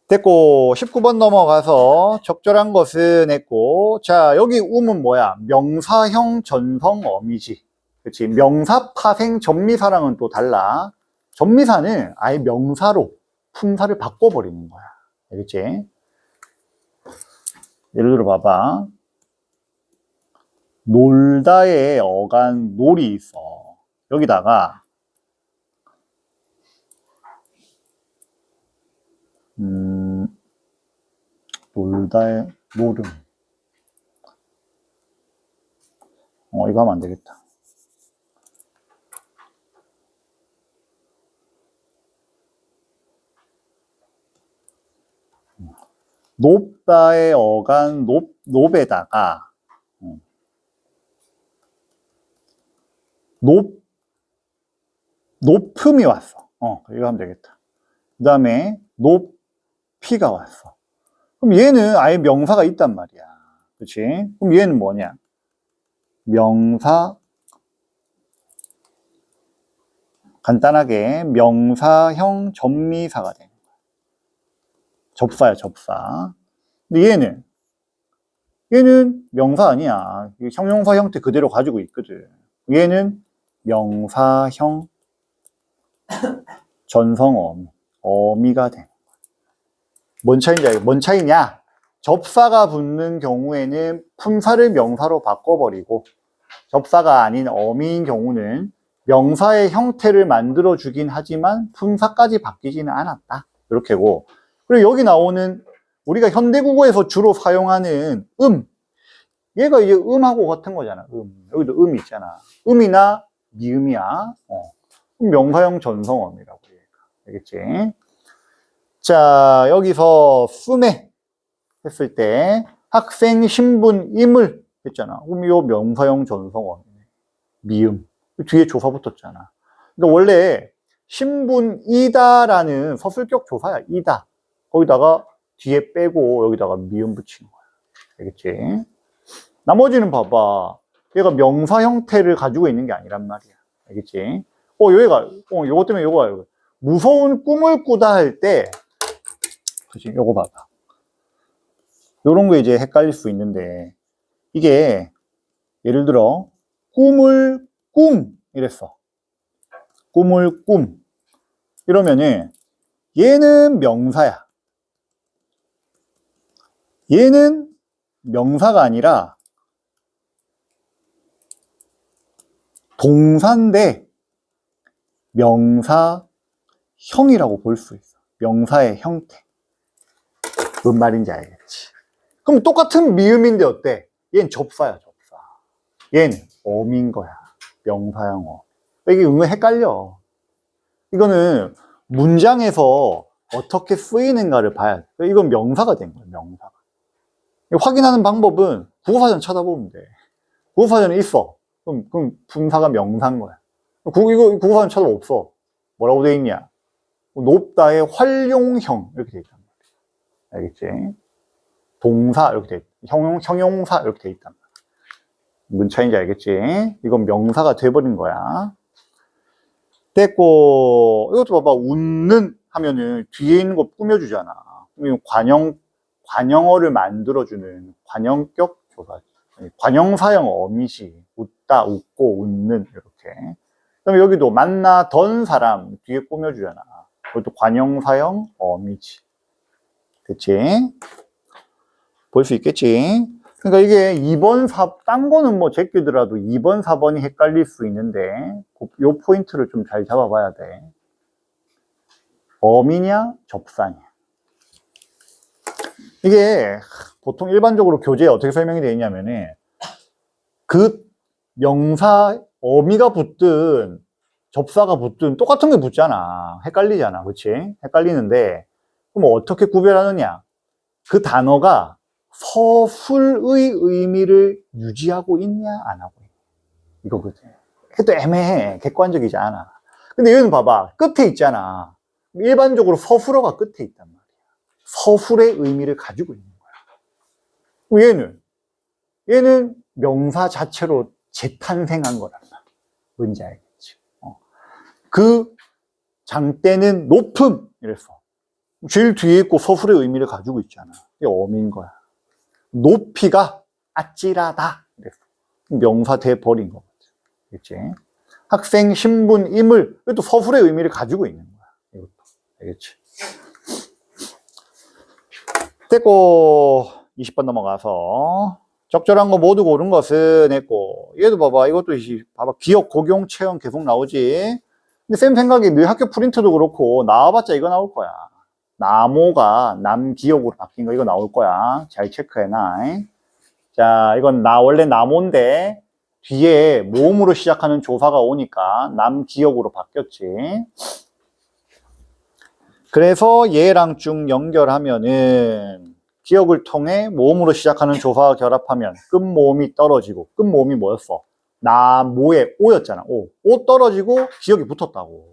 됐고 19번 넘어가서 적절한 것은 했고 자 여기 음은 뭐야? 명사형 전성어미지. 그렇지? 명사 파생 전미사랑은 또 달라. 전미사는 아예 명사로 품사를 바꿔버리는 거야. 알겠지? 예를 들어 봐봐. 놀다의 어간 놀이 있어. 여기다가 놀다의 노름. 이거 하면 안 되겠다. 높다의 어간 높에다가 높음이 왔어. 이거 하면 되겠다. 그 다음에 높이가 왔어. 그럼 얘는 아예 명사가 있단 말이야. 그치? 그럼 얘는 뭐냐? 명사, 간단하게 명사형 전미사가 되는 거야. 접사야, 접사. 근데 얘는 명사 아니야. 형용사 형태 그대로 가지고 있거든. 얘는 명사형 전성어미가 되는 거야. 뭔 차이인지 알겠어? 뭔 차이냐? 접사가 붙는 경우에는 품사를 명사로 바꿔버리고 접사가 아닌 어미인 경우는 명사의 형태를 만들어주긴 하지만 품사까지 바뀌지는 않았다. 이렇게고 그리고 여기 나오는 우리가 현대국어에서 주로 사용하는 얘가 이제 음하고 같은 거잖아. 여기도 음이 있잖아. 음이나 미음이야. 명사형 전성어미라고 얘가. 알겠지? 자, 여기서 순회 했을 때 학생 신분 임을 했잖아. 그럼 이 명사형 전성어미네. 미음. 뒤에 조사 붙었잖아. 그러니까 원래 신분이다라는 서술격 조사야. 이다. 거기다가 뒤에 빼고 여기다가 미음 붙인 거야. 알겠지? 나머지는 봐봐. 얘가 명사 형태를 가지고 있는 게 아니란 말이야. 알겠지? 요거 때문에 요거 무서운 꿈을 꾸다 할 때, 그치? 요거 봐봐. 요런 거 이제 헷갈릴 수 있는데, 이게, 예를 들어, 꿈을 꿈! 이랬어. 꿈을 꿈. 이러면은, 얘는 명사야. 얘는 명사가 아니라, 동사인데, 명사형이라고 볼 수 있어. 명사의 형태. 뭔 말인지 알겠지? 그럼 똑같은 미음인데 어때? 얘는 접사야, 접사. 얘는 어미인 거야. 명사형 어. 이게 은근 헷갈려. 이거는 문장에서 어떻게 쓰이는가를 봐야 돼. 이건 명사가 된 거야, 명사가. 확인하는 방법은 국어사전 찾아보면 돼. 국어사전에 있어. 그럼 품사가 명사인 거야. 이거 국어사전 찾아보면 없어. 뭐라고 돼 있냐? 높다의 활용형. 이렇게 돼 있단 말이야. 알겠지? 동사 이렇게 돼 있다. 형용사 이렇게 돼 있단 말이야. 뭔 차이인지 알겠지? 이건 명사가 돼버린 거야. 됐고, 이것도 봐봐. 웃는 하면은 뒤에 있는 거 꾸며주잖아. 관형어를 만들어주는 관형격 조사. 관형사형 어미지. 웃다, 웃고, 웃는, 이렇게. 그다음에 여기도 만나던 사람 뒤에 꾸며주잖아. 그것도 관형사형 어미지. 그치? 볼 수 있겠지? 그러니까 이게 2번, 딴 거는 뭐 제끼더라도 2번, 4번이 헷갈릴 수 있는데, 요 포인트를 좀 잘 잡아봐야 돼. 어미냐, 접사냐. 이게 보통 일반적으로 교재에 어떻게 설명이 되어 있냐면은, 그 명사, 어미가 붙든, 접사가 붙든 똑같은 게 붙잖아. 헷갈리잖아. 그치? 헷갈리는데, 그럼 어떻게 구별하느냐? 그 단어가 서술의 의미를 유지하고 있냐, 안 하고 있냐. 이거거든. 그것도 애매해. 객관적이지 않아. 근데 여기는 봐봐. 끝에 있잖아. 일반적으로 서술어가 끝에 있단 말이야. 서술의 의미를 가지고 있는 거야. 얘는 명사 자체로 재탄생한 거란 말이야. 뭔지 알겠지? 그 장대는 높음. 이랬어. 제일 뒤에 있고 서술의 의미를 가지고 있잖아. 이게 어미인 거야. 높이가 아찔하다. 이랬어. 명사 돼 버린 거거든. 그치? 학생 신분 임을 이것도 서술의 의미를 가지고 있는 거야. 이것도. 알겠지? 됐고 20번 넘어가서 적절한 거 모두 고른 것은 했고, 얘도 봐봐. 이것도 봐봐. 기억, 고용, 체험 계속 나오지. 근데 쌤 생각에 너 학교 프린트도 그렇고 나와봤자 이거 나올 거야. 나모가 남기억으로 바뀐 거 이거 나올 거야. 잘 체크해놔. 자, 이건 원래 나모인데 뒤에 모음으로 시작하는 조사가 오니까 남기억으로 바뀌었지. 그래서 얘랑 쭉 연결하면은 기억을 통해 모음으로 시작하는 조사와 결합하면 끝모음이 떨어지고, 끝모음이 뭐였어? 나모의 오였잖아. 오 떨어지고 기억이 붙었다고.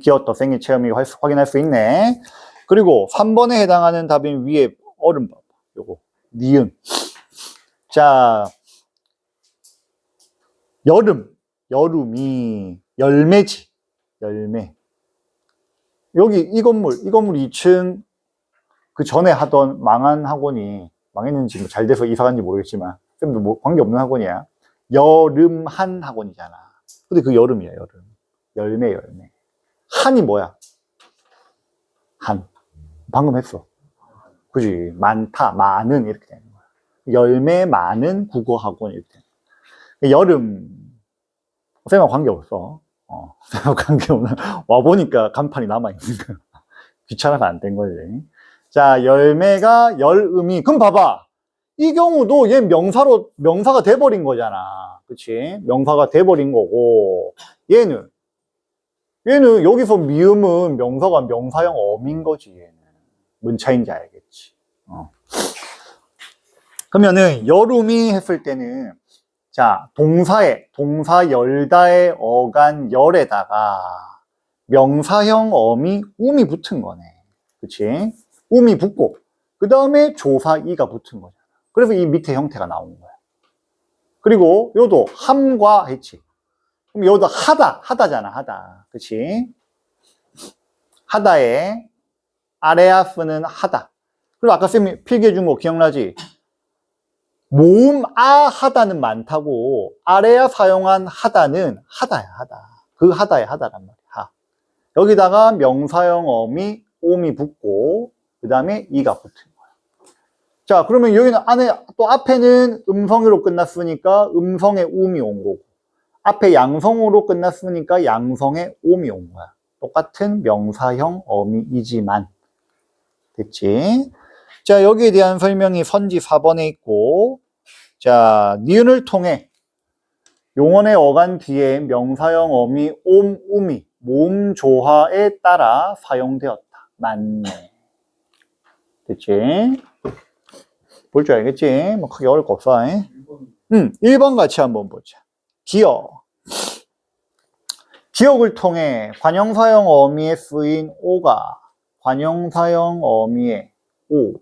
기어터 생일 체험이 확인할 수 있네. 그리고 3번에 해당하는 답인 위에 얼음 봐봐. 요거 니은. 자, 여름이 열매지. 열매. 여기 이 건물 2층 그 전에 하던 망한 학원이, 망했는지 뭐 잘 돼서 이사 간지 모르겠지만 쌤도 뭐 관계없는 학원이야. 여름한 학원이잖아. 근데 그 여름이야, 여름. 열매. 한이 뭐야? 한. 방금 했어. 그지? 많다, 많은 이렇게 되는 거야. 열매 많은 국어학원 이렇게 되는 거야. 여름. 쌤하고 관계없어. 쌤하고 관계없는. 와보니까 간판이 남아있는 거야. 귀찮아서 안 된 거지. 자, 열매가 열음이. 그럼 봐봐. 이 경우도 얘 명사가 돼버린 거잖아. 그치? 명사가 돼버린 거고, 얘는 여기서 미음은 명사가 명사형 어민 거지, 얘는. 뭔 차이인지 알겠지? 그러면은, 여름이 했을 때는, 자, 동사 열다의 어간 열에다가 명사형 어미 음이 붙은 거네. 그치? 음이 붙고, 그 다음에 조사 이가 붙은 거잖아. 그래서 이 밑에 형태가 나오는 거야. 그리고 요도 함과 했지. 그럼 여기도 하다잖아, 하다. 그치? 하다에 아레아스는 하다. 그리고 아까 쌤이 필기해 준 거 기억나지? 모음 하다는 많다고 아래야 사용한 하다는 하다야, 하다. 그 하다의 하다란 말이야. 하. 여기다가 명사형 어미 옴이 붙고 그 다음에 이가 붙은 거야. 자, 그러면 여기는 또 앞에는 음성으로 끝났으니까 음성의 음이 온 거고, 앞에 양성으로 끝났으니까 양성의 옴이 온 거야. 똑같은 명사형 어미이지만. 됐지? 자, 여기에 대한 설명이 선지 4번에 있고, 자, 니은을 통해 용언의 어간 뒤에 명사형 어미 옴, 음이 모음 조화에 따라 사용되었다. 맞네. 됐지? 볼 줄 알겠지? 뭐 크게 어려울 거 없어. 1번 같이 한번 보자. 기억을 통해 관형사형 어미에 쓰인 오가 관형사형 어미의 오.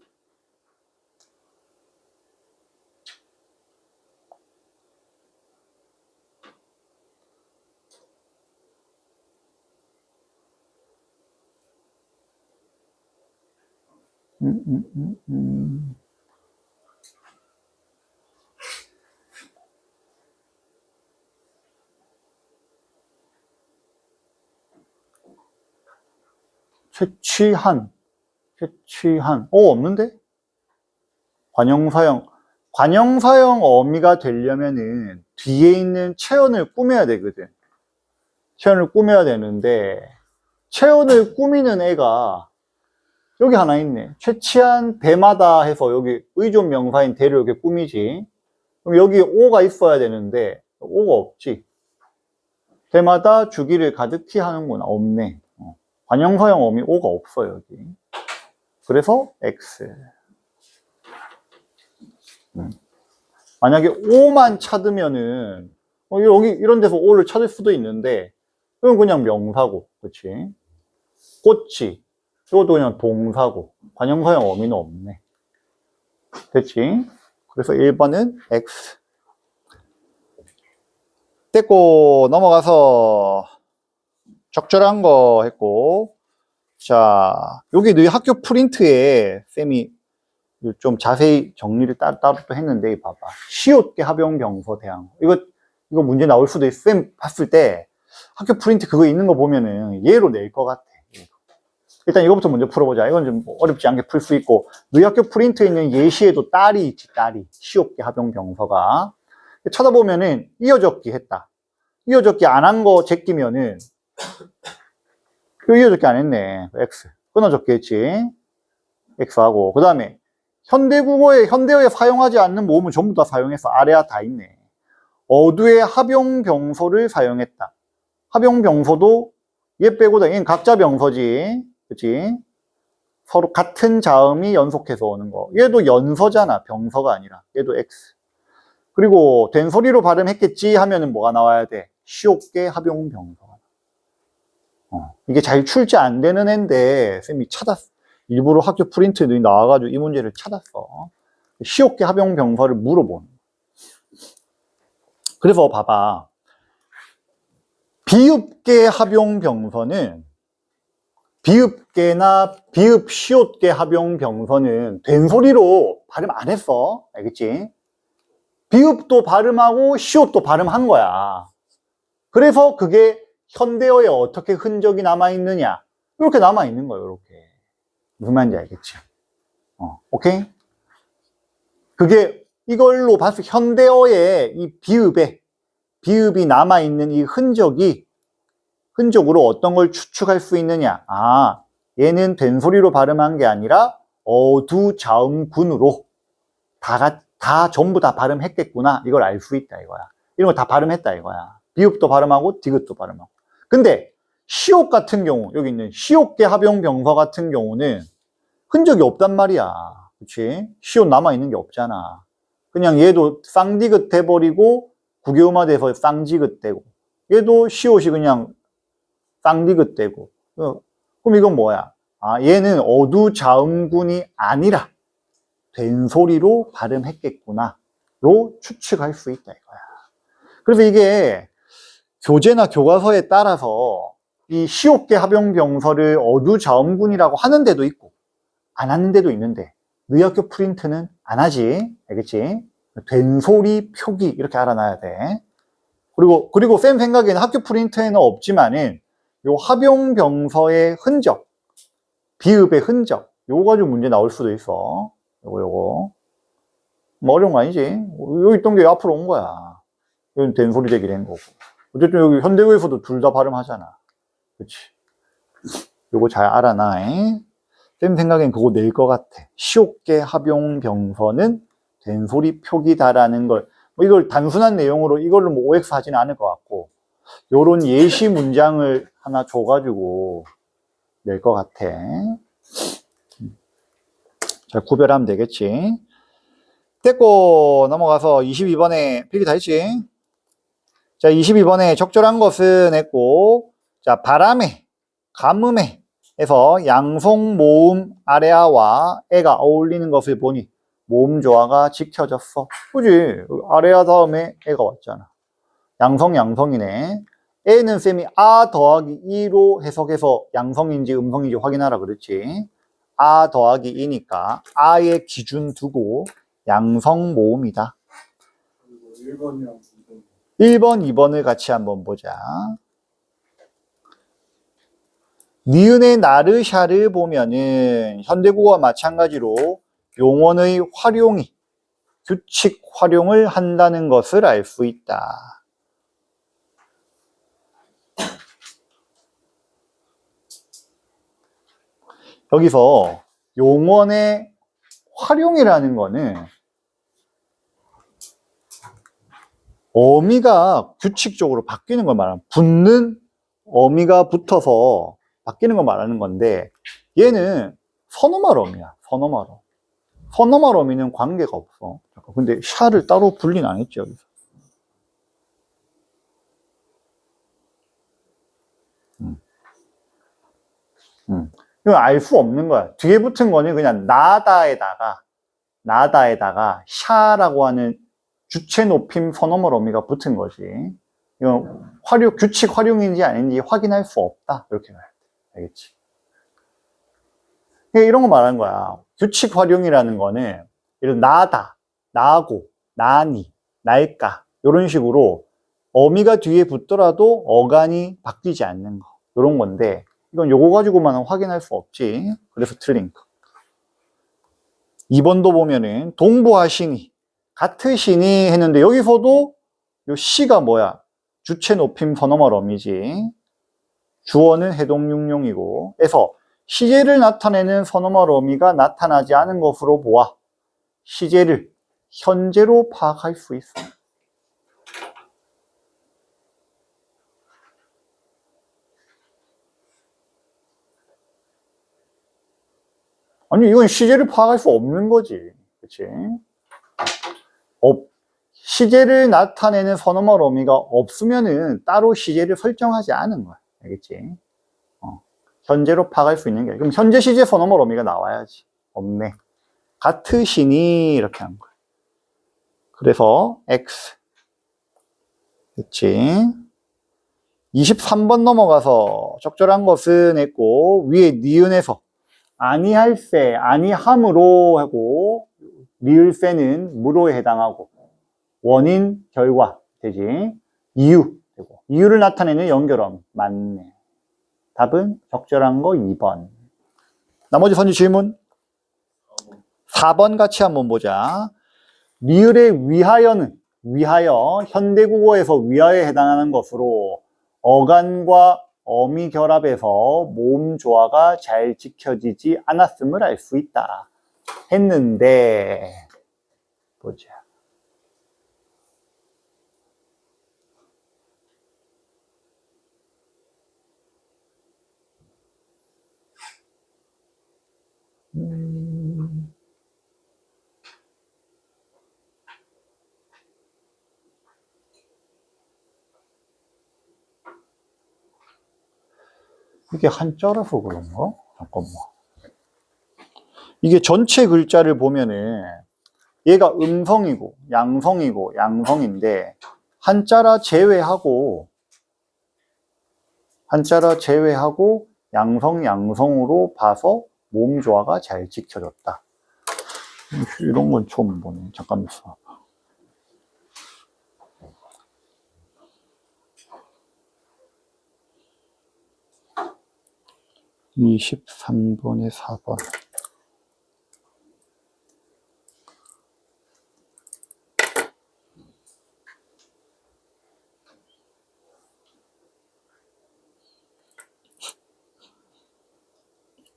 음, 음, 음, 음. 채취한, 없는데? 관형사형 어미가 되려면은 뒤에 있는 체언을 꾸며야 되거든. 체언을 꾸며야 되는데, 체언을 꾸미는 애가 여기 하나 있네. 채취한 대마다 해서 여기 의존 명사인 대를 이렇게 꾸미지. 그럼 여기 오가 있어야 되는데, 오가 없지. 대마다 주기를 가득히 하는구나. 없네. 관형사형 어미 오가 없어요, 여기. 그래서 X. 만약에 오만 찾으면은 여기 이런 데서 오를 찾을 수도 있는데 그건 그냥 명사고, 그렇지? 꽃이 이것도 그냥 동사고 관형사형 어미는 없네. 됐지? 그래서 1번은 X. 됐고 넘어가서 적절한 거 했고, 자 여기 너희 학교 프린트에 쌤이 좀 자세히 정리를 따로 또 했는데, 봐봐. 시옷대 합용병서 대항. 이거 문제 나올 수도 있어. 쌤 봤을 때 학교 프린트 그거 있는 거 보면은 얘로 낼 것 같아. 일단 이거부터 먼저 풀어보자. 이건 좀 어렵지 않게 풀 수 있고, 너희 학교 프린트에 있는 예시에도 딸이 있지, 딸이. 시옷대 합용병서가. 쳐다보면은 이어적기 했다. 이어적기 안 한 거 제끼면은, 이어적기 안 했네. X. 끊어적기 했지. X하고. 그 다음에 현대어에 사용하지 않는 모음은 전부 다 사용해서 아래야 다 있네. 어두의 합용병서를 사용했다. 합용병서도 얘 빼고 다 얘는 각자 병서지. 그치? 서로 같은 자음이 연속해서 오는 거. 얘도 연서잖아. 병서가 아니라. 얘도 X. 그리고 된소리로 발음했겠지 하면은 뭐가 나와야 돼? 시옷계 합용병서. 이게 잘 출제 안 되는 앤데 쌤이 찾았어. 일부러 학교 프린트들이 나와가지고 이 문제를 찾았어. 시옷계 합용병서를 물어보는. 그래서 봐봐. 비읍계 합용병서는, 비읍계나 비읍시옷계 합용병서는 된소리로 발음 안 했어. 알겠지? 비읍도 발음하고 시옷도 발음한 거야. 그래서 그게 현대어에 어떻게 흔적이 남아있느냐. 이렇게 남아있는 거예요. 이렇게. 무슨 말인지 알겠지? 오케이? 그게 이걸로 봤을 때 현대어의 이 비읍이 남아있는 이 흔적으로 어떤 걸 추측할 수 있느냐. 아, 얘는 된소리로 발음한 게 아니라 어두자음군으로 다 전부 다 발음했겠구나. 이걸 알 수 있다 이거야. 이런 거 다 발음했다 이거야. 비읍도 발음하고 디귿도 발음하고. 근데 시옷 같은 경우, 여기 있는 시옷계 합용병서 같은 경우는 흔적이 없단 말이야. 그치? 시옷 남아있는 게 없잖아. 그냥 얘도 쌍디귿 돼버리고 구개음화 돼서 쌍지귿 되고, 얘도 시옷이 그냥 쌍디귿 되고. 그럼 이건 뭐야? 아, 얘는 어두자음군이 아니라 된소리로 발음했겠구나 로 추측할 수 있다 이거야. 그래서 이게 교재나 교과서에 따라서 이 시옷계 합용병서를 어두자음군이라고 하는 데도 있고 안 하는 데도 있는데, 너희 학교 프린트는 안 하지. 알겠지? 된소리 표기 이렇게 알아놔야 돼. 그리고 쌤 생각에는 학교 프린트에는 없지만은 요 합용병서의 흔적, 비읍의 흔적, 요거 가지고 문제 나올 수도 있어. 요거. 뭐 어려운 거 아니지? 여기 있던 게 앞으로 온 거야. 여기 된소리 되기 된 거고. 어쨌든 여기 현대어에서도 둘 다 발음하잖아. 그치? 요거 잘 알아놔. 쌤 생각엔 그거 낼 것 같아. 시옷계 합용병서는 된소리 표기다라는 걸, 뭐 이걸 단순한 내용으로 이걸로 뭐 OX 하지는 않을 것 같고, 요런 예시 문장을 하나 줘가지고 낼 것 같아. 잘 구별하면 되겠지. 됐고, 넘어가서 22번에 필기 다 했지? 자, 22번에 적절한 것은 했고, 자, 바람에, 가뭄에 에서 양성 모음 아래아와 애가 어울리는 것을 보니 모음 조화가 지켜졌어. 그지? 아래아 다음에 애가 왔잖아. 양성이네. 애는 쌤이 아 더하기 2로 해석해서 양성인지 음성인지 확인하라 그랬지. 아 더하기 이니까 아의 기준 두고 양성 모음이다. 그리고 1번이랑 2번. 1번, 2번을 같이 한번 보자. 니은의 나르샤를 보면은 현대국어와 마찬가지로 용언의 활용이 규칙 활용을 한다는 것을 알 수 있다. 여기서 용언의 활용이라는 거는 어미가 규칙적으로 바뀌는 걸 말하는, 붙는 어미가 붙어서 바뀌는 걸 말하는 건데, 얘는 선어말 어미야. 선어말 어미. 선어말 어미는 관계가 없어. 근데 샤를 따로 분리는 안 했지, 여기서. 이건 알 수 없는 거야. 뒤에 붙은 거는 그냥 나다에다가 샤라고 하는 주체 높임 선어말 어미가 붙은 거지. 이건 규칙 활용인지 아닌지 확인할 수 없다. 이렇게 말해. 알겠지? 이런 거 말하는 거야. 규칙 활용이라는 거는 예를 들어 나다, 나고, 나니, 날까 이런 식으로 어미가 뒤에 붙더라도 어간이 바뀌지 않는 거. 이런 건데 이건 요거 가지고만은 확인할 수 없지. 그래서 틀린 거. 2번도 보면은 동부하시니, 같으시니 했는데 여기서도 요 시가 뭐야? 주체 높임 선어말 어미지. 주어는 해동육룡이고, 그래서 시제를 나타내는 선어말 어미가 나타나지 않은 것으로 보아 시제를 현재로 파악할 수 있어. 아니, 이건 시제를 파악할 수 없는 거지. 그치? 시제를 나타내는 선어말 어미가 없으면은 따로 시제를 설정하지 않은 거야. 알겠지? 현재로 파악할 수 있는 게. 그럼 현재 시제 선어말 어미가 나와야지. 없네. 같으시니, 이렇게 한 거야. 그래서, X. 그치? 23번 넘어가서 적절한 것은 했고, 위에 니은에서 아니할세, 아니함으로 하고, 리을세는 무로에 해당하고, 원인, 결과 되지. 이유 되고, 이유를 나타내는 연결어미. 맞네. 답은 적절한 거 2번. 나머지 선지 질문 4번 같이 한번 보자. 리을의 위하여는 위하여, 현대국어에서 위하여에 해당하는 것으로 어간과 어미 결합해서 모음 조화가 잘 지켜지지 않았음을 알 수 있다 했는데, 보자. 이게 한자라서 그런가? 잠깐만. 이게 전체 글자를 보면은 얘가 음성이고 양성이고 양성인데 한자라 제외하고 양성으로 봐서 모음 조화가 잘 지켜졌다. 이런 건 처음 보네. 잠깐만 있어. (23번에) 4번.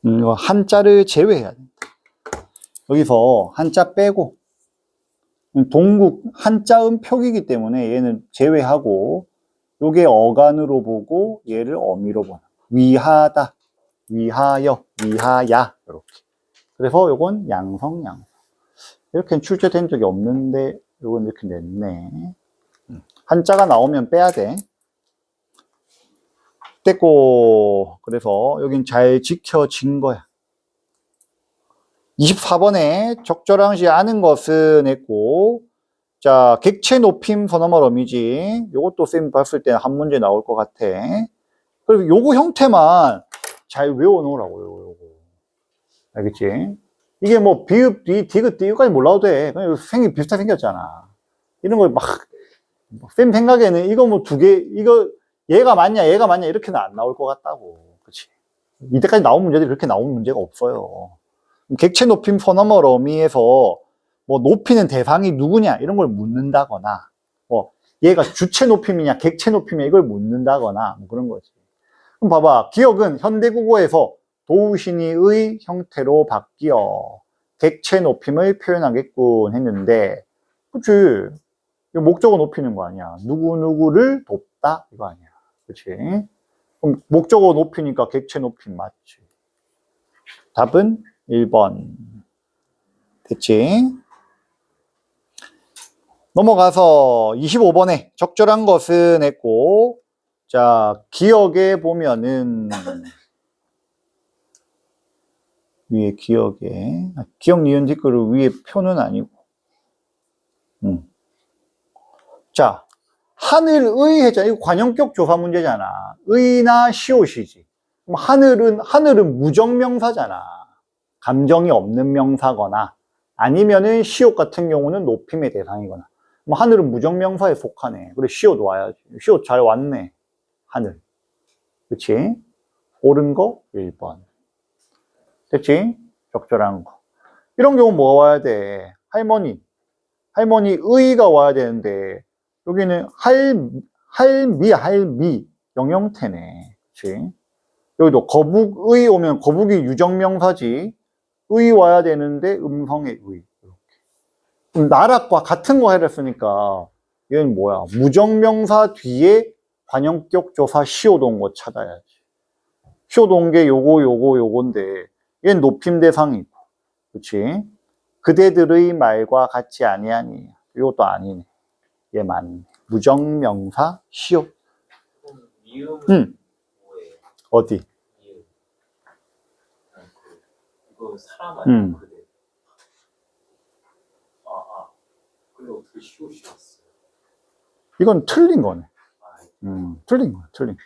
이거 한자를 제외해야 돼. 여기서 한자 빼고, 동국 한자음 표기이기 때문에 얘는 제외하고, 요게 어간으로 보고 얘를 어미로 보는. 위하다, 위하여, 위하야, 이렇게. 그래서 요건 양성. 이렇게는 출제된 적이 없는데 요건 이렇게 냈네. 한자가 나오면 빼야 돼. 됐고, 그래서 여긴 잘 지켜진 거야. 24번에 적절하지 않은 것은 했고, 자, 객체 높임 선어말 어미지. 요것도 쌤 봤을 때 한 문제 나올 것 같아. 그리고 요거 형태만 잘 외워놓으라고요, 요거. 알겠지? 이게 뭐 비읍, 디귿, 띠까지 몰라도 돼. 그냥 비슷하게 생겼잖아. 이런 걸 막, 쌤 생각에는 이거 뭐 두 개, 이거 얘가 맞냐, 이렇게는 안 나올 것 같다고. 그치? 이때까지 나온 문제들이 그렇게 나온 문제가 없어요. 객체 높임 서너머 어미에서 뭐 높이는 대상이 누구냐, 이런 걸 묻는다거나, 뭐, 얘가 주체 높임이냐, 객체 높임이냐, 이걸 묻는다거나, 뭐 그런 거지. 그럼 봐봐. 기억은 현대국어에서 도우신이의 형태로 바뀌어 객체 높임을 표현하겠군 했는데, 그치? 이거 목적어 높이는 거 아니야. 누구누구를 돕다? 이거 아니야. 그치? 그럼 목적어 높이니까 객체 높임 맞지? 답은 1번. 됐지? 넘어가서 25번에 적절한 것은 했고, 자, 기억에 보면은, 위에 기억에, 기억, 니은, 뒷글을 위에 표는 아니고, 자, 하늘의 했잖아. 이거 관용격 조사 문제잖아. 의나 시옷이지. 그럼 하늘은 무정명사잖아. 감정이 없는 명사거나, 아니면은 시옷 같은 경우는 높임의 대상이거나. 뭐 하늘은 무정명사에 속하네. 그래, 시옷 와야지. 시옷 잘 왔네. 하늘. 그치? 옳은 거 1번. 됐지? 적절한 거. 이런 경우 뭐 와야 돼? 할머니의가 와야 되는데, 여기는 할미, 영형태네. 그치? 여기도 거북의 오면 거북이 유정명사지. 의 와야 되는데, 음성의 의. 이렇게. 나락과 같은 거 해랬으니까, 얘는 뭐야? 무정명사 뒤에 관용격 조사 시옷 온 거 찾아야지. 시옷 온 게 요건데, 얘는 높임 대상이고, 그치? 그대들의 말과 같지 아니하니. 이것도 아니네. 얘 맞네. 무정명사 시옷. 그럼 미음은 뭐예요? 어디? 미음. 이거 사람 아니고 그대. 근데 어떻게 시옷이 왔어요? 이건 틀린 거네. 아, 틀린 거야, 틀린 거.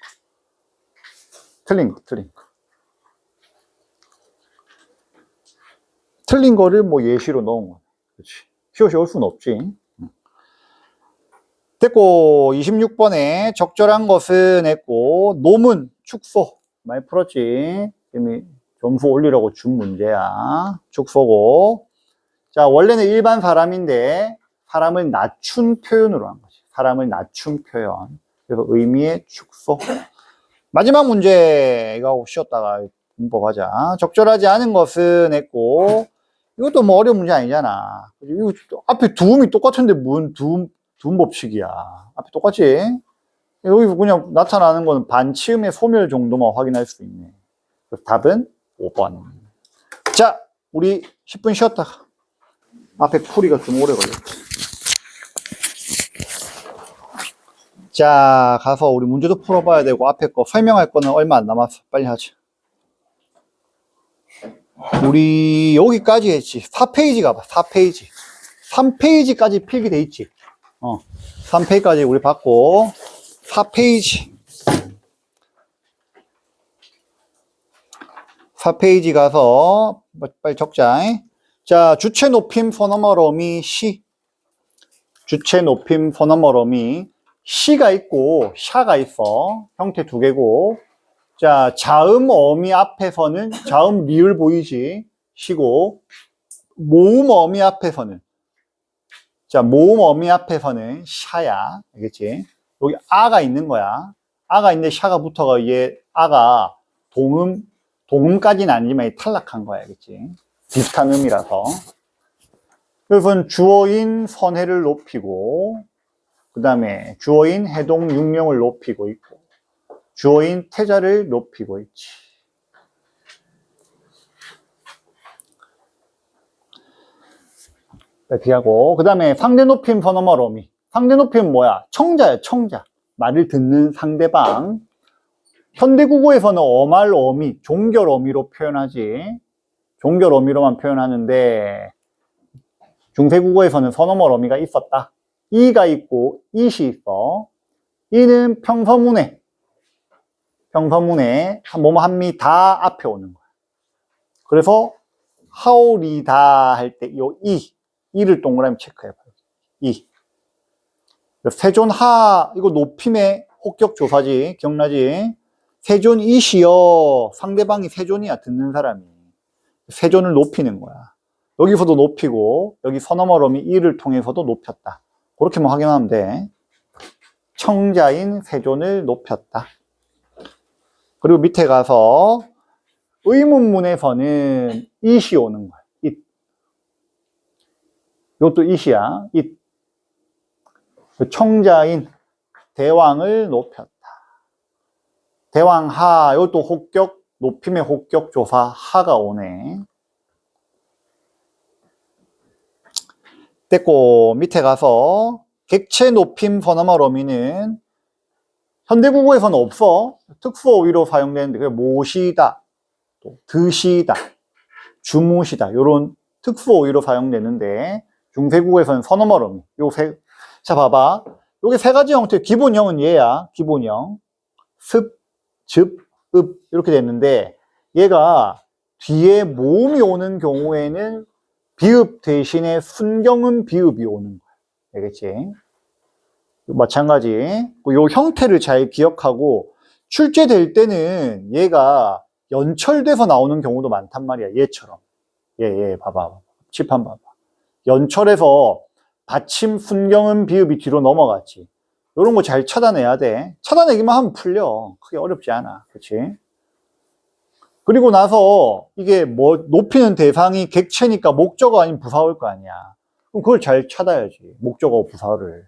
틀린 거를 뭐 예시로 넣은 거네. 그렇지. 시옷이 올 수는 없지. 됐고, 26번에 적절한 것은 했고, 노문, 축소. 많이 풀었지. 이미 점수 올리려고 준 문제야. 축소고. 자, 원래는 일반 사람인데, 사람을 낮춘 표현으로 한 거지. 사람을 낮춘 표현. 그래서 의미의 축소. 마지막 문제, 이거 하고 쉬었다가 문법하자. 적절하지 않은 것은 했고, 이것도 뭐 어려운 문제 아니잖아. 이거 앞에 두음이 똑같은데 뭔 두음 법칙이야. 앞에 똑같지? 여기 그냥 나타나는 거는 반치음의 소멸 정도만 확인할 수 있네. 그래서 답은 5번. 자, 우리 10분 쉬었다가. 앞에 풀이가 좀 오래 걸렸다. 자, 가서 우리 문제도 풀어봐야 되고, 앞에 거 설명할 거는 얼마 안 남았어. 빨리 하자. 우리 여기까지 했지. 4페이지 가봐. 4페이지. 3페이지까지 필기돼 있지. 3페이지까지 우리 봤고, 4페이지. 4페이지 가서 빨리 적자. 자, 주체 높임 소너머러미 시. 주체 높임 소너머러미 시가 있고 샤가 있어. 형태 두 개고. 자, 자음 어미 앞에서는 자음 리을 보이지? 시고, 모음 어미 앞에서는, 자, 모음 어미 앞에서는 샤야. 알겠지? 여기 아가 있는 거야. 아가 있는데 샤가 붙어가 얘 아가 동음까지는 아니지만 탈락한 거야. 알겠지? 비슷한 음이라서. 그래서 주어인 선해를 높이고, 그 다음에 주어인 해동 육령을 높이고 있고, 주어인 태자를 높이고 있지. 이렇게 하고, 그 다음에 상대 높임 서너머러미. 상대 높임은 뭐야? 청자야, 청자. 말을 듣는 상대방. 현대국어에서는 어말 어미, 종결 어미로 표현하지. 종결 어미로만 표현하는데, 중세국어에서는 서너머러미가 있었다. 이가 있고, it이 있어. 이는 평서문에 뭐뭐 한미 다 앞에 오는 거야. 그래서 하오리다 할 때 요 이를 동그라미 체크해봐요. 이. 세존하, 이거 높임의 혹격 조사지. 기억나지? 세존이시여. 상대방이 세존이야, 듣는 사람이. 세존을 높이는 거야. 여기서도 높이고, 여기 서너머럼이 이를 통해서도 높였다. 그렇게만 확인하면 돼. 청자인 세존을 높였다. 그리고 밑에 가서 의문문에서는 it이 오는 거야. it. 이것도 it이야. it. 청자인 대왕을 높였다. 대왕하, 이것도 혹격, 높임의 혹격 조사 하가 오네. 됐고, 밑에 가서 객체 높임 서너머 어미는 현대국어에서는 없어. 특수어휘로 사용되는데 그게 모시다, 또 드시다, 주무시다 이런 특수어휘로 사용되는데 중세국어에서는 서너머 어미. 자, 봐봐. 요게 세 가지 형태. 기본형은 얘야. 기본형. 습, 즙, 읍 이렇게 됐는데 얘가 뒤에 모음이 오는 경우에는 비읍 대신에 순경음 비읍이 오는 거야. 알겠지? 마찬가지. 요 형태를 잘 기억하고 출제될 때는 얘가 연철돼서 나오는 경우도 많단 말이야. 얘처럼. 얘 봐봐. 칠판 봐봐. 연철해서 받침 순경음 비읍이 뒤로 넘어갔지. 이런 거 잘 찾아내야 돼. 찾아내기만 하면 풀려. 크게 어렵지 않아. 그렇지? 그리고 나서 이게 뭐 높이는 대상이 객체니까 목적어 아닌 부사어일 거 아니야. 그럼 그걸 잘 찾아야지. 목적어 부사어를.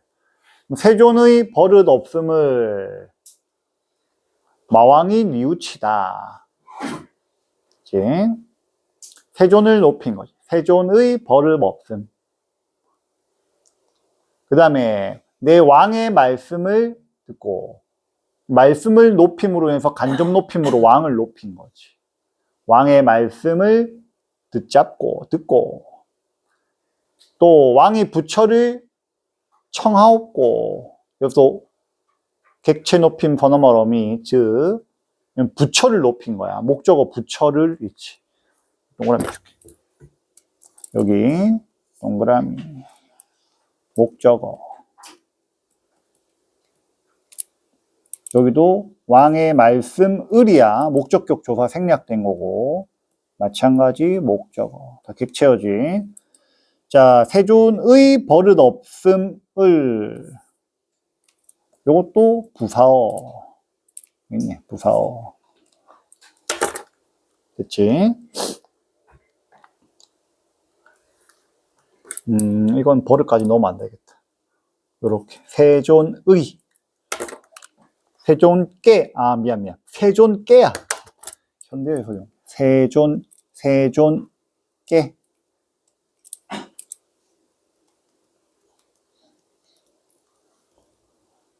세존의 버릇 없음을 마왕이 뉘우치다. 그치? 세존을 높인 거지. 세존의 버릇 없음. 그 다음에 내 왕의 말씀을 듣고 말씀을 높임으로 해서 간접 높임으로 왕을 높인 거지. 왕의 말씀을 듣잡고 듣고 또 왕이 부처를 청하옵고 여기서 객체 높임 서너머 어미 즉 부처를 높인 거야. 목적어 부처를 있지. 동그라미 줄게. 여기 동그라미 목적어 여기도 왕의 말씀을이야. 목적격 조사 생략된 거고 마찬가지 목적어 다 객체어지. 자, 세존의 버릇 없음을 요것도 부사어 있네. 부사어 됐지? 이건 버릇까지 넣으면 안 되겠다. 요렇게 세존의 세존깨 미안 세존깨야. 현대에서 세존깨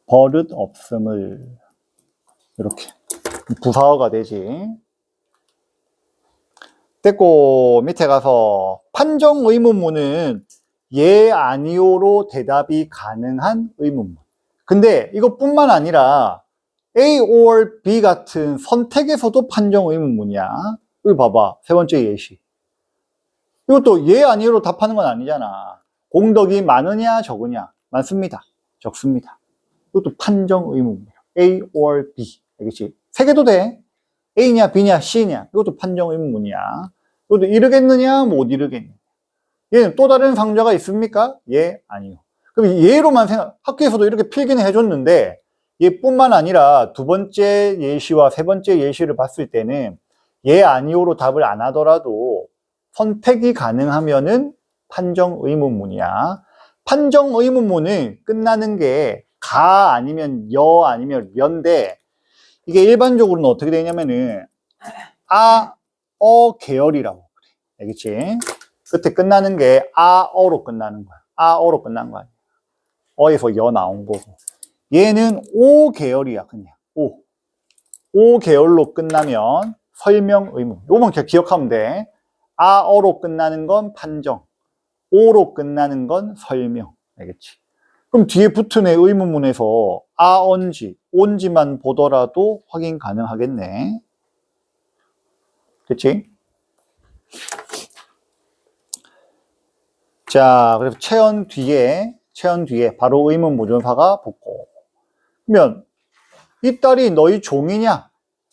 버릇 없음을 이렇게 부사어가 되지. 됐고 밑에 가서 판정 의문문은 예 아니오로 대답이 가능한 의문문. 근데 이것뿐만 아니라 A or B 같은 선택에서도 판정 의문문이야. 여기 봐봐. 세 번째 예시. 이것도 예 아니오로 답하는 건 아니잖아. 공덕이 많으냐 적으냐? 많습니다. 적습니다. 이것도 판정 의문문이야. A or B. 알겠지? 세 개도 돼. A냐 B냐 C냐. 이것도 판정 의문문이야. 이것도 이르겠느냐 못 이르겠느냐. 얘는 또 다른 상자가 있습니까? 예 아니요. 그럼 예로만 학교에서도 이렇게 필기는 해줬는데 얘뿐만 아니라 두 번째 예시와 세 번째 예시를 봤을 때는 예 아니오로 답을 안 하더라도 선택이 가능하면은 판정 의문문이야. 판정 의문문은 끝나는 게 가 아니면 여 아니면 련데 이게 일반적으로는 어떻게 되냐면은 어 계열이라고 그래. 알겠지? 끝에 끝나는 게 어로 끝나는 거야. 어로 끝난 거 아니야. 어에서 여 나온 거고. 얘는 오 계열이야, 그냥. 오 계열로 끝나면 설명 의문. 요건 그냥 기억하면 돼. 어로 끝나는 건 판정. 오로 끝나는 건 설명. 알겠지? 그럼 뒤에 붙은 애 의문문에서 언지, 온지만 보더라도 확인 가능하겠네. 그치? 자, 그래서 체언 뒤에 바로 의문 보존사가 붙고. 그러면 이 딸이 너희 종이냐?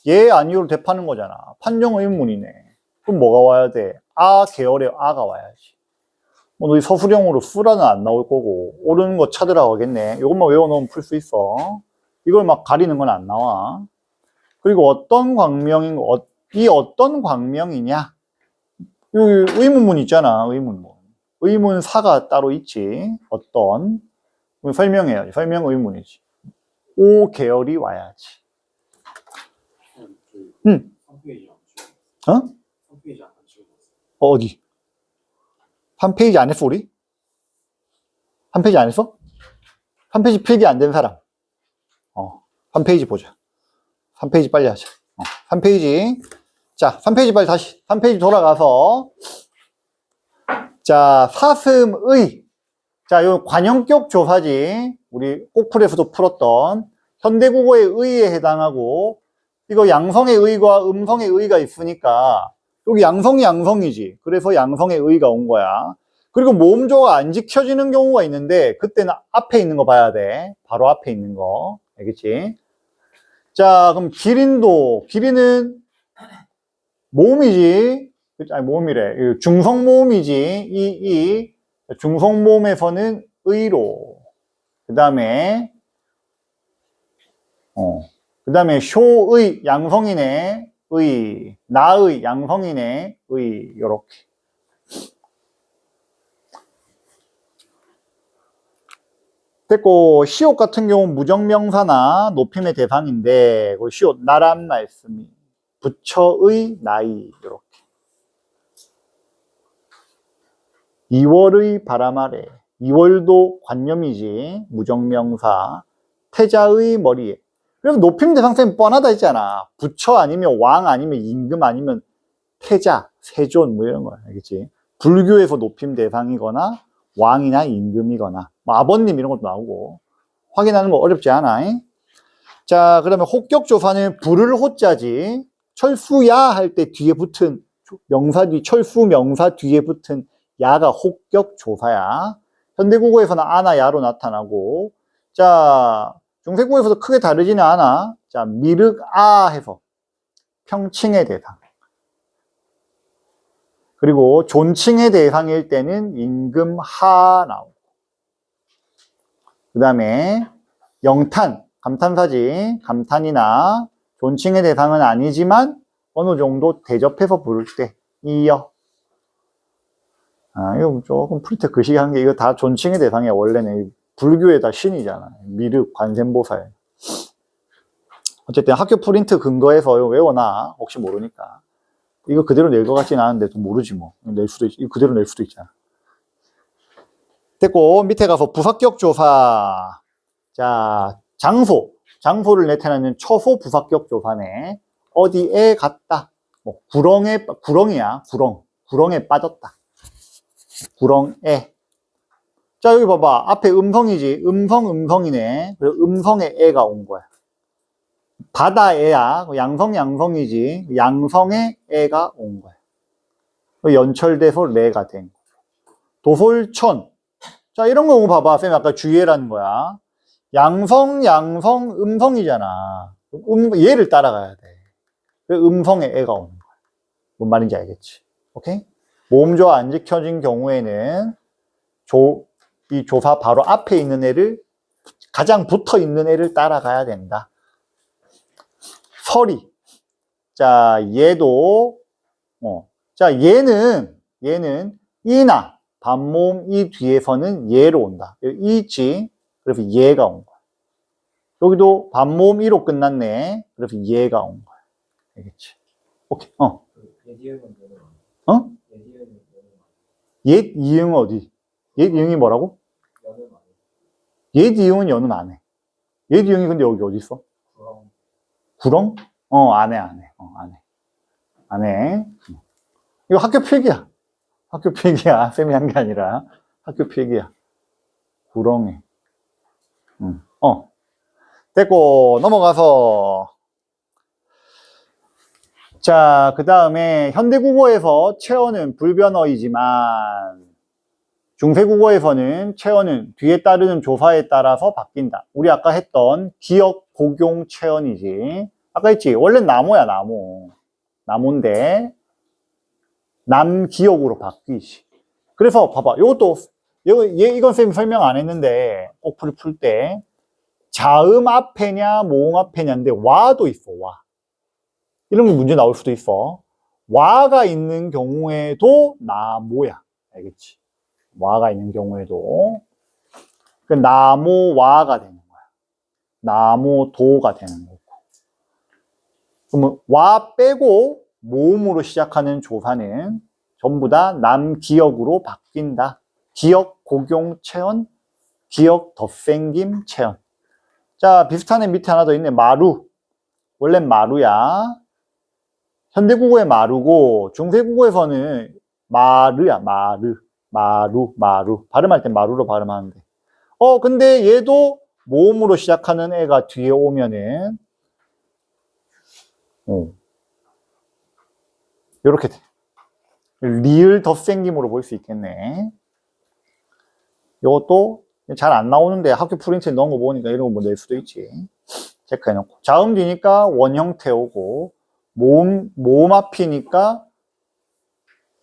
예, 아니오로 대파는 거잖아. 판정 의문이네. 그럼 뭐가 와야 돼? 아 계열의 아가 와야지. 뭐 너희 서술형으로 수라는 안 나올 거고 옳은 거 찾으라고 하겠네. 이것만 외워놓으면 풀 수 있어. 이걸 막 가리는 건 안 나와. 그리고 어떤 이 어떤 광명이냐? 여기 의문문 있잖아. 의문문. 의문사가 따로 있지. 어떤. 설명해야지. 설명 의문이지. 오 계열이 와야지. 응. 3페이지 안 찍었어. 어? 3페이지 안 찍었어. 어디? 한 페이지 안 했어, 우리? 한 페이지 안 했어? 한 페이지 필기 안 된 사람. 한 페이지 보자. 한 페이지 빨리 하자. 한 페이지. 자, 3페이지 빨리 다시. 3페이지 돌아가서. 자, 사슴의. 자, 요 관형격 조사지. 우리 꼭풀에서도 풀었던 현대국어의 의에 해당하고, 이거 양성의 의과 음성의 의가 있으니까, 여기 양성이지. 그래서 양성의 의가 온 거야. 그리고 모음조가 안 지켜지는 경우가 있는데, 그때는 앞에 있는 거 봐야 돼. 바로 앞에 있는 거. 알겠지? 자, 그럼 기린은 모음이지. 아니, 모음이래. 중성 모음이지. 중성 모음에서는 의로. 그 다음에 쇼의 양성이네. 의. 나의 양성이네. 의. 요렇게. 됐고, 시옷 같은 경우는 무정명사나 높임의 대상인데, 그 시옷, 나란 말씀이. 부처의 나이, 요렇게. 2월의 바람 아래. 2월도 관념이지. 무정명사. 태자의 머리에. 그래서 높임 대상쌤 뻔하다 했잖아. 부처 아니면 왕 아니면 임금 아니면 태자, 세존 뭐 이런 거야. 알겠지? 불교에서 높임 대상이거나 왕이나 임금이거나 뭐 아버님 이런 것도 나오고 확인하는 거 어렵지 않아. 자, 그러면 혹격조사는 부를 호자지. 철수야 할 때 뒤에 붙은 명사 뒤 철수 명사 뒤에 붙은 야가 혹격조사야. 현대국어에서는 아나 야로 나타나고 자 중세국어에서도 크게 다르지는 않아. 자 미륵아 해서 평칭의 대상. 그리고 존칭의 대상일 때는 임금하 나오고 그 다음에 영탄, 감탄사지. 감탄이나 존칭의 대상은 아니지만 어느 정도 대접해서 부를 때 이어. 이거 조금 풀 때 글씨 한 게 이거 다 존칭의 대상이야. 원래는 불교의 다 신이잖아. 미륵, 관세음보살. 어쨌든 학교 프린트 근거해서 이거 외워놔. 혹시 모르니까. 이거 그대로 낼 것 같진 않은데 또 모르지 뭐. 낼 수도 이거 그대로 낼 수도 있잖아. 됐고 밑에 가서 부사격 조사. 자, 장소를 나타내는 처소 부사격 조사네. 어디에 갔다. 뭐 구렁이야. 구렁에 빠졌다. 구렁에. 자, 여기 봐봐. 앞에 음성이지. 음성이네. 그래서 음성의 애가 온 거야. 바다애야. 양성이지. 양성의 애가 온 거야. 연철돼서 레가 된 거. 도솔천. 자, 이런 거 봐봐. 쌤이 아까 주의해라는 거야. 양성, 음성이잖아. 얘를 따라가야 돼. 음성의 애가 오는 거야. 뭔 말인지 알겠지? 오케이? 모음조가 안 지켜진 경우에는 이 조사 바로 앞에 있는 애를 가장 붙어 있는 애를 따라가야 된다. 서리. 자, 얘도 자, 얘는 이나 반모음 이 뒤에서는 얘로 온다. 이지. 그래서 얘가 온 거야. 여기도 반모음 이로 끝났네. 그래서 얘가 온 거야. 알겠지? 오케이. 옛 이응 어디? 옛 이응이 뭐라고? 옛 이응은 연음 안 해. 옛 이응이 근데 여기 어디 있어? 구렁? 안 해. 안 해. 이거 학교 필기야. 학교 필기야. 쌤이 한 게 아니라 학교 필기야. 구렁에. 됐고 넘어가서 자, 그 다음에 현대국어에서 체어는 불변어이지만 중세국어에서는 체언은 뒤에 따르는 조사에 따라서 바뀐다. 우리 아까 했던 기역, 복용, 체언이지. 아까 했지. 원래 나무야, 나무. 나무인데 남기역으로 바뀌지. 그래서 봐봐. 이건 쌤이 설명 안 했는데 꼭 풀 때 자음 앞에냐 모음 앞에냐인데 와도 있어. 와. 이런 게 문제 나올 수도 있어. 와가 있는 경우에도 나모야. 알겠지? 와가 있는 경우에도 그 나모와가 되는 거야. 나모도가 되는 거고. 그러면 와 빼고 모음으로 시작하는 조사는 전부 다 남기역으로 바뀐다. 기역, 고경, 체언, 기역, 덧생김, 체언. 자, 비슷한 애 밑에 하나 더 있네. 마루. 원래는 마루야. 현대국어의 마루고 중세국어에서는 마르야. 마루. 발음할 땐 마루로 발음하는데. 근데 얘도 모음으로 시작하는 애가 뒤에 오면은 요렇게 돼. 리을 덧생김으로 볼 수 있겠네. 요것도 잘 안 나오는데 학교 프린트에 넣은 거 보니까 이런 거 뭐 낼 수도 있지. 체크해놓고. 자음 뒤니까 원형태 오고, 모음 앞이니까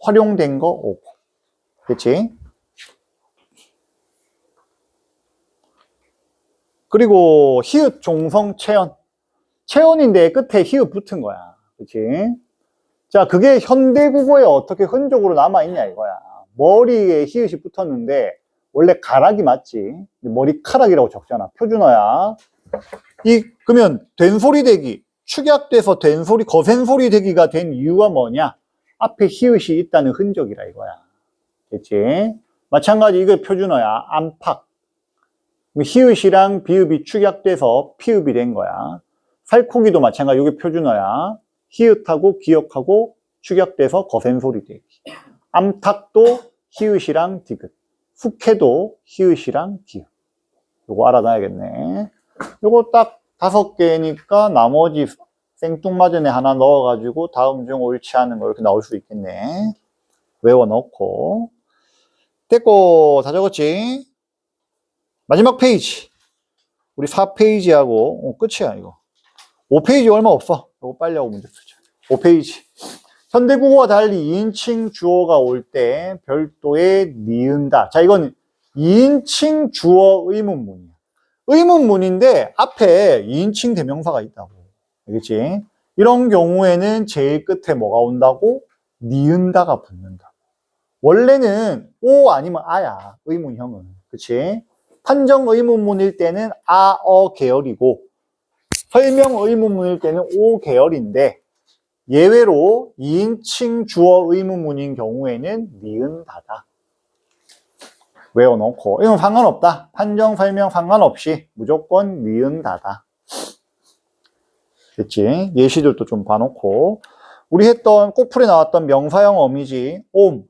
활용된 거 오고. 그치? 그리고 히읗 종성 체언. 체언인데 끝에 히읗 붙은 거야. 그치? 자, 그게 현대국어에 어떻게 흔적으로 남아있냐 이거야. 머리에 히읗이 붙었는데 원래 가락이 맞지. 머리카락이라고 적잖아. 표준어야. 그러면 된소리 되기, 축약돼서 된소리, 거센소리 되기가 된 이유가 뭐냐? 앞에 히읗이 있다는 흔적이라 이거야. 됐지? 마찬가지 이거 표준어야. 안팎. 히읗이랑 비읍이 축약돼서 피읍이 된 거야. 살코기도 마찬가지. 이게 표준어야. 히읗하고 기역하고 축약돼서 거센소리 되기. 암탉도 히읗이랑 디귿. 숙해도 히읗이랑 기역. 요거 알아놔야겠네. 요거 딱 5개니까 나머지 생뚱맞은 애 하나 넣어가지고 다음 중 옳지 않은 거 이렇게 나올 수 있겠네. 외워 넣고. 됐고, 다 적었지? 마지막 페이지. 우리 4페이지하고, 끝이야, 이거. 5페이지 얼마 없어. 이거 빨리 하고 문제 풀자. 5페이지. 현대국어와 달리 2인칭 주어가 올 때 별도의 니은다. 자, 이건 2인칭 주어 의문문이야. 의문문인데 앞에 2인칭 대명사가 있다고. 알겠지? 이런 경우에는 제일 끝에 뭐가 온다고? 니은다가 붙는다. 원래는 오 아니면 아야. 의문형은. 그치? 판정 의문문일 때는 아, 어 계열이고 설명 의문문일 때는 오 계열인데 예외로 2인칭 주어 의문문인 경우에는 니은다다. 외워놓고 이건 상관없다. 판정, 설명 상관없이 무조건 니은다다. 됐지? 예시들도 좀 봐놓고 우리 했던 꼬풀에 나왔던 명사형 어미지 옴,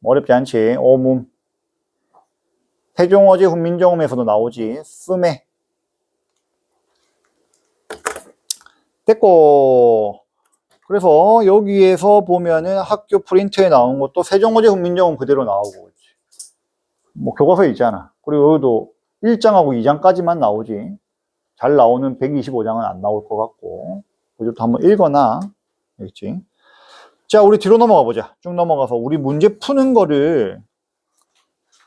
어렵지 않지? 옴, 세종어제 훈민정음에서도 나오지. 쓰메. 됐고 그래서 여기에서 보면은 학교 프린트에 나온 것도 세종어제 훈민정음 그대로 나오고 뭐 교과서에 있잖아. 그리고 여기도 1장하고 2장까지만 나오지. 잘 나오는 125장은 안 나올 것 같고 이것도 한번 읽어놔. 알겠지? 자, 우리 뒤로 넘어가 보자. 쭉 넘어가서 우리 문제 푸는 거를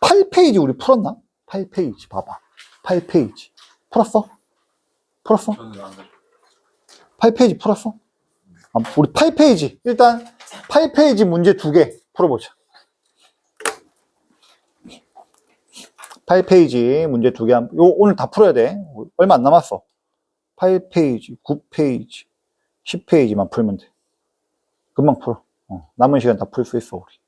8페이지 우리 풀었나? 8페이지 봐봐. 8페이지 풀었어? 저는 안 가요. 8페이지 풀었어? 우리 8페이지 일단 8페이지 문제 2개 풀어보자. 8페이지 문제 2개 오늘 다 풀어야 돼. 얼마 안 남았어. 8페이지, 9페이지, 10페이지만 풀면 돼. 금방 풀어. 남은 시간 다 풀 수 있어 우리.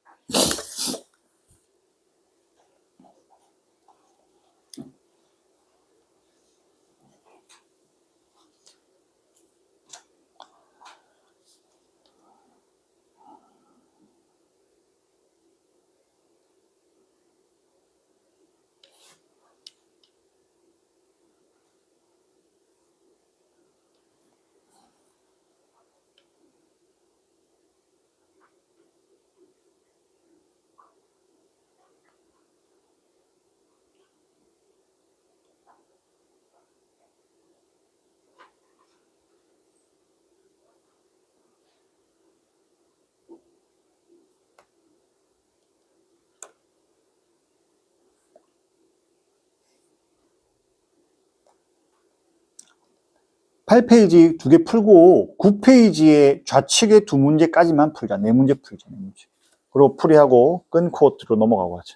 8페이지 2개 풀고 9페이지의 좌측의 2문제까지만 풀자. 4문제 풀자. 4문제. 그리고 풀이하고 끊고 들어 넘어가고 하자.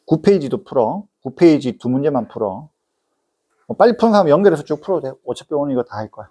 9페이지도 풀어. 9페이지 2문제만 풀어. 빨리 푸는 사람 연결해서 쭉 풀어도 돼. 어차피 오늘 이거 다 할 거야.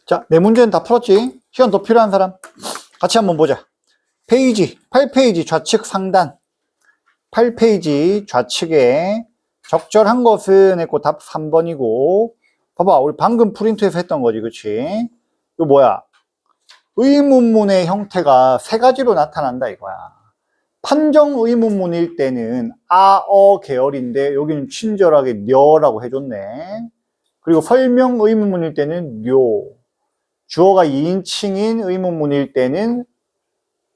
자, 4문제는 다 풀었지? 시간 더 필요한 사람? 같이 한번 보자. 페이지, 8페이지 좌측 상단. 8페이지 좌측에 적절한 것은 했고 답 3번이고. 봐봐, 우리 방금 프린트해서 했던 거지, 그치? 이거 뭐야? 의문문의 형태가 3가지로 나타난다, 이거야. 판정 의문문일 때는 아, 어 계열인데 여기는 친절하게 녀라고 해줬네. 그리고 설명 의문문일 때는 뇨. 주어가 2인칭인 의문문일 때는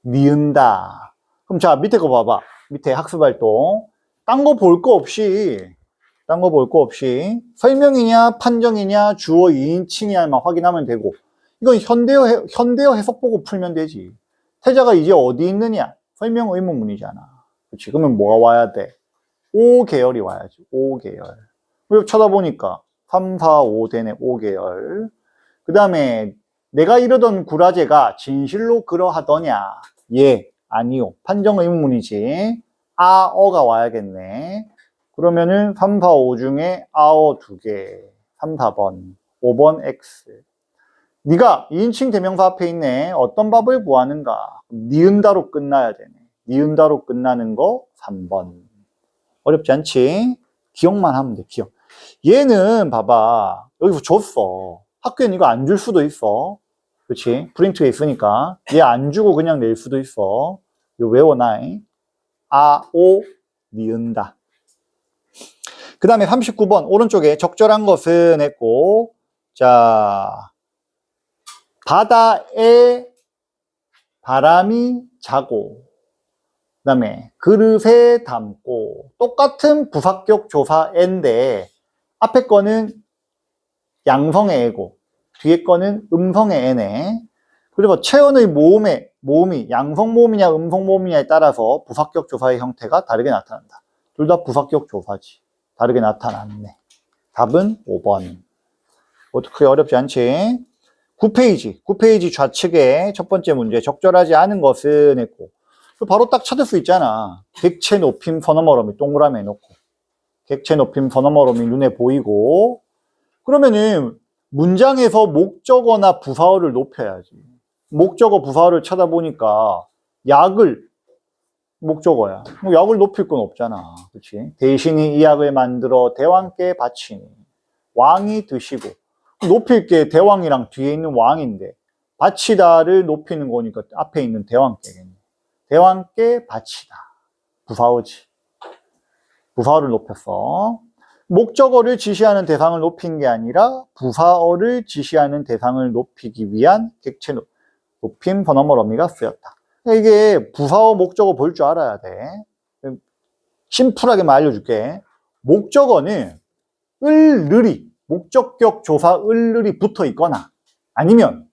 니은다. 그럼 자, 밑에 거 봐봐. 밑에 학습활동. 딴 거 볼 거 없이, 설명이냐, 판정이냐, 주어 2인칭이냐만 확인하면 되고, 이건 현대어 해석 보고 풀면 되지. 태자가 이제 어디 있느냐? 설명 의문문이잖아. 그렇지? 그러면 뭐가 와야 돼? 5계열이 와야지. 5계열. 그리고 쳐다보니까 3, 4, 5 되네. 5계열. 그 다음에 내가 이러던 구라제가 진실로 그러하더냐? 예, 아니요. 판정 의문문이지. 아, 어가 와야겠네. 그러면은 3, 4, 5 중에 아어 2개. 3, 4번. 5번 X. 네가 2인칭 대명사 앞에 있네. 어떤 밥을 구하는가? 니은다로 끝나야 되네. 니은다로 끝나는 거 3번. 어렵지 않지? 기억만 하면 돼, 기억. 얘는 봐봐. 여기서 줬어. 학교엔 이거 안 줄 수도 있어. 그치? 프린트가 있으니까. 얘 안 주고 그냥 낼 수도 있어. 이거 외워놔. 아, 오, 니은다. 그 다음에 39번 오른쪽에 적절한 것은 했고, 자, 바다에 바람이 자고, 그 다음에 그릇에 담고, 똑같은 부사격 조사인데 앞에 거는 양성의 애고 뒤에 거는 음성의 애네. 그리고 체온의 모음이 양성 모음이냐 음성 모음이냐에 따라서 부사격 조사의 형태가 다르게 나타난다. 둘 다 부사격 조사지. 다르게 나타났네. 답은 5번. 그것도 크게 어렵지 않지? 9페이지 좌측에 첫 번째 문제 적절하지 않은 것은 했고 바로 딱 찾을 수 있잖아. 객체 높임 서너머러미 동그라미 해놓고 객체 높임 서너머러미 눈에 보이고 그러면은 문장에서 목적어나 부사어를 높여야지. 목적어 부사어를 찾아보니까 약을 목적어야. 뭐 약을 높일 건 없잖아. 그렇지? 대신이 이 약을 만들어 대왕께 바치니 왕이 드시고 높일 게 대왕이랑 뒤에 있는 왕인데 바치다를 높이는 거니까 앞에 있는 대왕께겠네. 대왕께 바치다. 부사어지. 부사어를 높였어. 목적어를 지시하는 대상을 높인 게 아니라 부사어를 지시하는 대상을 높이기 위한 객체 높임 번호머러미가 쓰였다. 이게 부사어 목적어 볼 줄 알아야 돼. 심플하게만 알려줄게. 목적어는 을르리 목적격 조사 을르리 붙어 있거나 아니면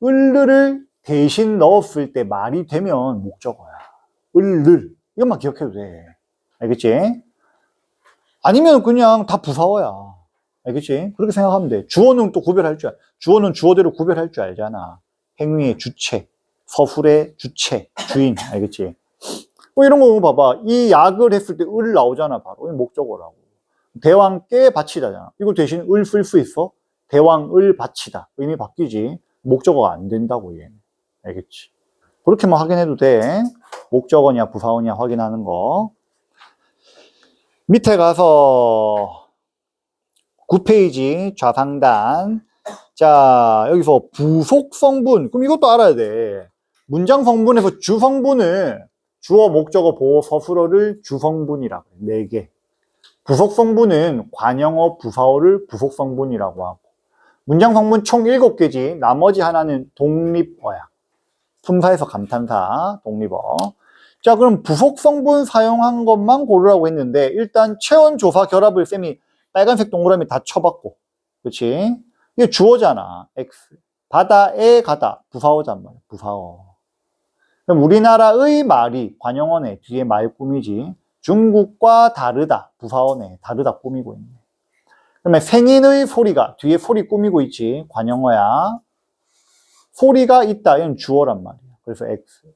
을르를 대신 넣었을 때 말이 되면 목적어야. 을르 이것만 기억해도 돼. 알겠지? 아니면 그냥 다 부사어야. 알겠지? 그렇게 생각하면 돼. 주어는 또 구별할 줄 주어는 주어대로 구별할 줄 알잖아. 행위의 주체, 서술의 주체, 주인. 알겠지? 뭐 이런 거 봐봐. 이 약을 했을 때 을 나오잖아. 바로. 목적어라고. 대왕께 바치다잖아. 이거 대신 을 쓸 수 있어? 대왕을 바치다. 의미 바뀌지. 목적어가 안 된다고 얘는. 알겠지? 그렇게만 확인해도 돼. 목적어냐 부사어냐 확인하는 거. 밑에 가서 9페이지 좌상단. 자, 여기서 부속 성분. 그럼 이것도 알아야 돼. 문장 성분에서 주 성분을 주어, 목적어, 보어, 서술어를 주 성분이라고 해. 4개. 부속 성분은 관형어, 부사어를 부속 성분이라고 하고. 문장 성분 총 7개지. 나머지 하나는 독립어야. 품사에서 감탄사, 독립어. 자, 그럼 부속 성분 사용한 것만 고르라고 했는데 일단 체온 조사 결합을 쌤이 빨간색 동그라미 다 쳐봤고, 그렇지? 이게 주어잖아. X. 바다에 가다. 부사어란 말이야. 부사어. 그럼 우리나라의 말이 관형어네. 뒤에 말 꾸미지. 중국과 다르다. 부사어네. 다르다 꾸미고 있네. 그러면 생인의 소리가 뒤에 소리 꾸미고 있지. 관형어야. 소리가 있다. 이건 주어란 말이야. 그래서 X.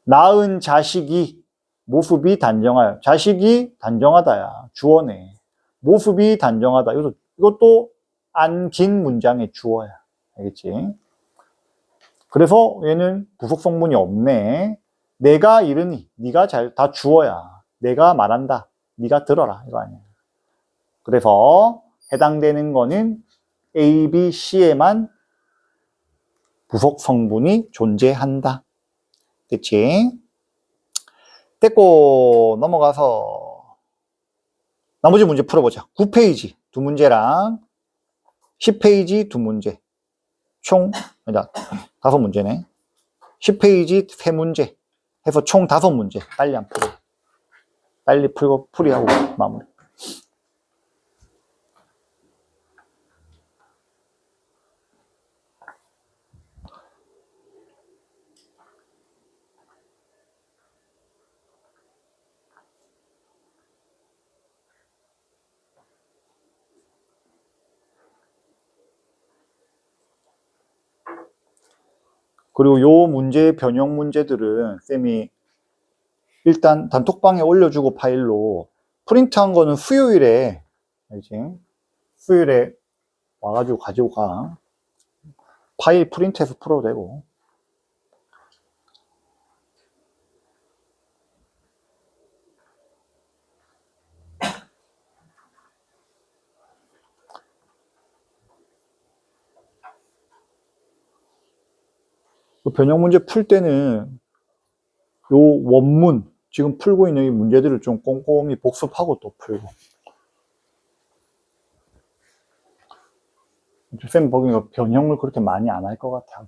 낳은 자식이 모습이 단정하여. 자식이 단정하다야. 주어네. 모습이 단정하다. 이것도 안긴 문장의 주어야. 알겠지? 그래서 얘는 부속 성분이 없네. 내가 이르니, 네가 다 주어야. 내가 말한다. 네가 들어라. 이거 아니야. 그래서 해당되는 거는 A, B, C에만 부속 성분이 존재한다. 됐지? 됐고 넘어가서 나머지 문제 풀어보자. 9페이지 2문제랑 10페이지 2문제. 총 5문제네. 10페이지 3문제 해서 총 5문제. 빨리 안 풀어. 빨리 풀고 풀이하고 마무리. 그리고 요 문제의 변형 문제들은 쌤이 일단 단톡방에 올려주고 파일로 프린트한 거는 수요일에 알지? 수요일에 와가지고 가지고 가. 파일 프린트해서 풀어도 되고. 그 변형 문제 풀 때는 요 원문, 지금 풀고 있는 이 문제들을 좀 꼼꼼히 복습하고 또 풀고. 쌤 보기엔 변형을 그렇게 많이 안 할 것 같아.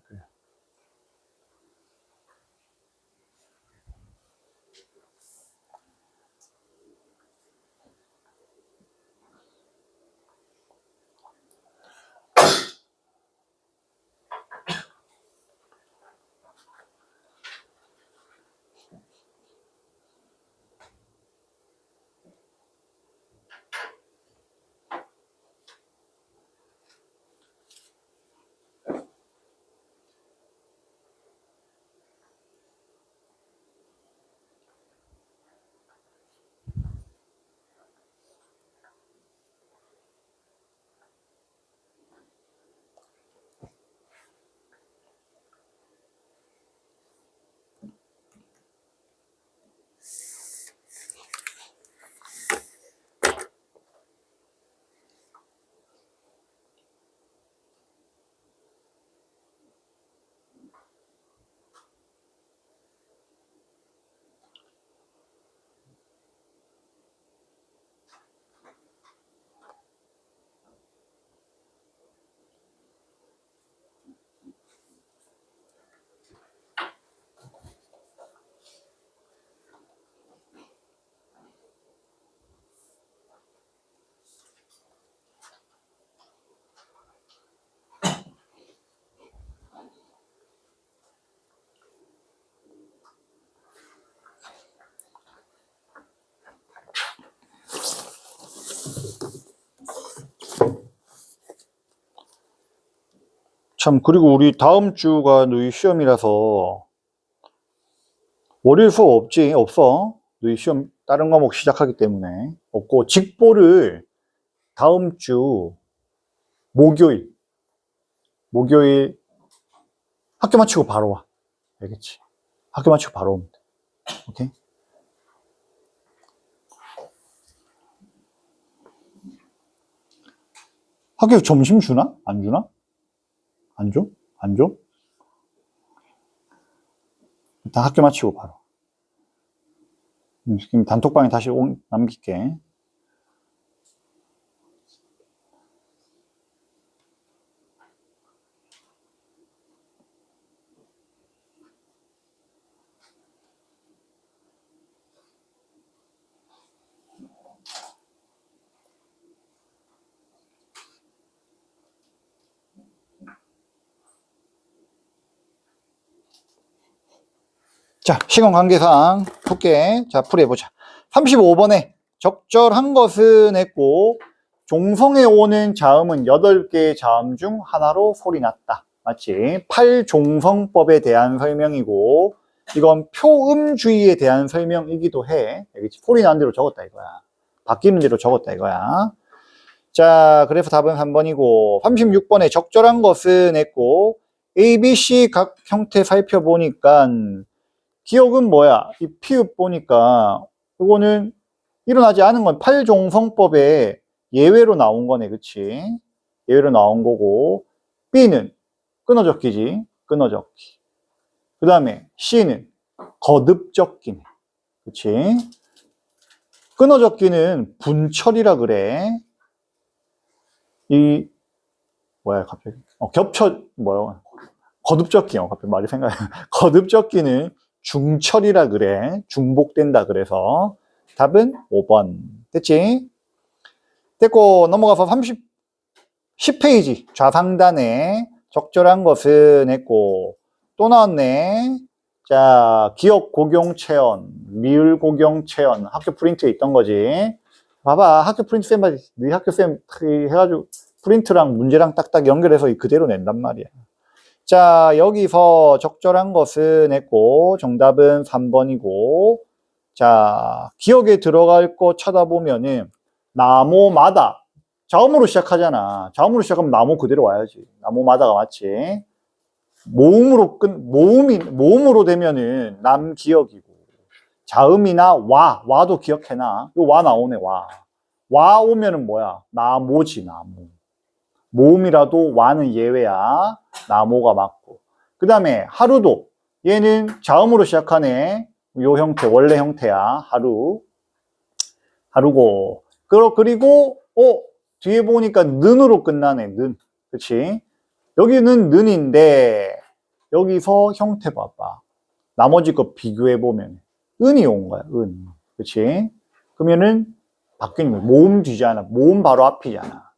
참, 그리고 우리 다음 주가 너희 시험이라서 월요일 수업 없지? 없어. 너희 시험 다른 과목 시작하기 때문에 없고, 직보를 다음 주 목요일 학교 마치고 바로 와. 알겠지? 학교 마치고 바로 오면 돼. 오케이? 학교에서 점심 주나? 안 주나? 안 줘? 안 줘? 일단 학교 마치고 바로. 지금 단톡방에 다시 남길게. 자, 시간 관계상 풀게. 자, 풀이해보자. 35번에 적절한 것은 했고, 종성에 오는 자음은 8개의 자음 중 하나로 소리 났다. 맞지? 8종성법에 대한 설명이고, 이건 표음주의에 대한 설명이기도 해. 알겠지? 소리 난 대로 적었다 이거야. 바뀌는 대로 적었다 이거야. 자, 그래서 답은 3번이고, 36번에 적절한 것은 했고, A, B, C 각 형태 살펴보니까, 기억은 뭐야? 이 피읍 보니까 이거는 일어나지 않은 건 8종성법에 예외로 나온 거네, 그치? 예외로 나온 거고, B는 끊어적기지, 끊어적기. 그 다음에 C는 거듭적기네, 그치? 끊어적기는 분철이라 그래. 이 뭐야 갑자기? 거듭적기. 갑자기 말이 생각해. 거듭적기는 중철이라 그래. 중복된다 그래서 답은 5번. 됐지? 됐고 넘어가서 10페이지 좌상단에 적절한 것은 했고 또 나왔네. 자, 기억 고경 체언, 미을 고경 체언 학교 프린트에 있던 거지. 봐봐, 학교 프린트 쌤, 네 학교 쌤 해가지고 프린트랑 문제랑 딱딱 연결해서 그대로 낸단 말이야. 자, 여기서 적절한 것은 했고 정답은 3번이고, 자, 기억에 들어갈 거 찾아보면은 나무마다 자음으로 시작하잖아. 자음으로 시작하면 나무 그대로 와야지. 나무마다가 맞지. 모음으로 되면은 남기억이고, 자음이나 와도 기억해놔. 요 와 나오네. 와 오면은 뭐야? 나모지. 나모. 모음이라도 와는 예외야. 나모가 맞고. 그 다음에 하루도 얘는 자음으로 시작하네. 요 형태, 원래 형태야. 하루고. 그리고 뒤에 보니까 는으로 끝나네. 는. 그치? 여기는 는인데 여기서 형태 봐봐. 나머지 거 비교해 보면 은이 온 거야. 은. 그치? 그러면은 바뀌는 거야. 모음 뒤잖아. 모음 바로 앞이잖아.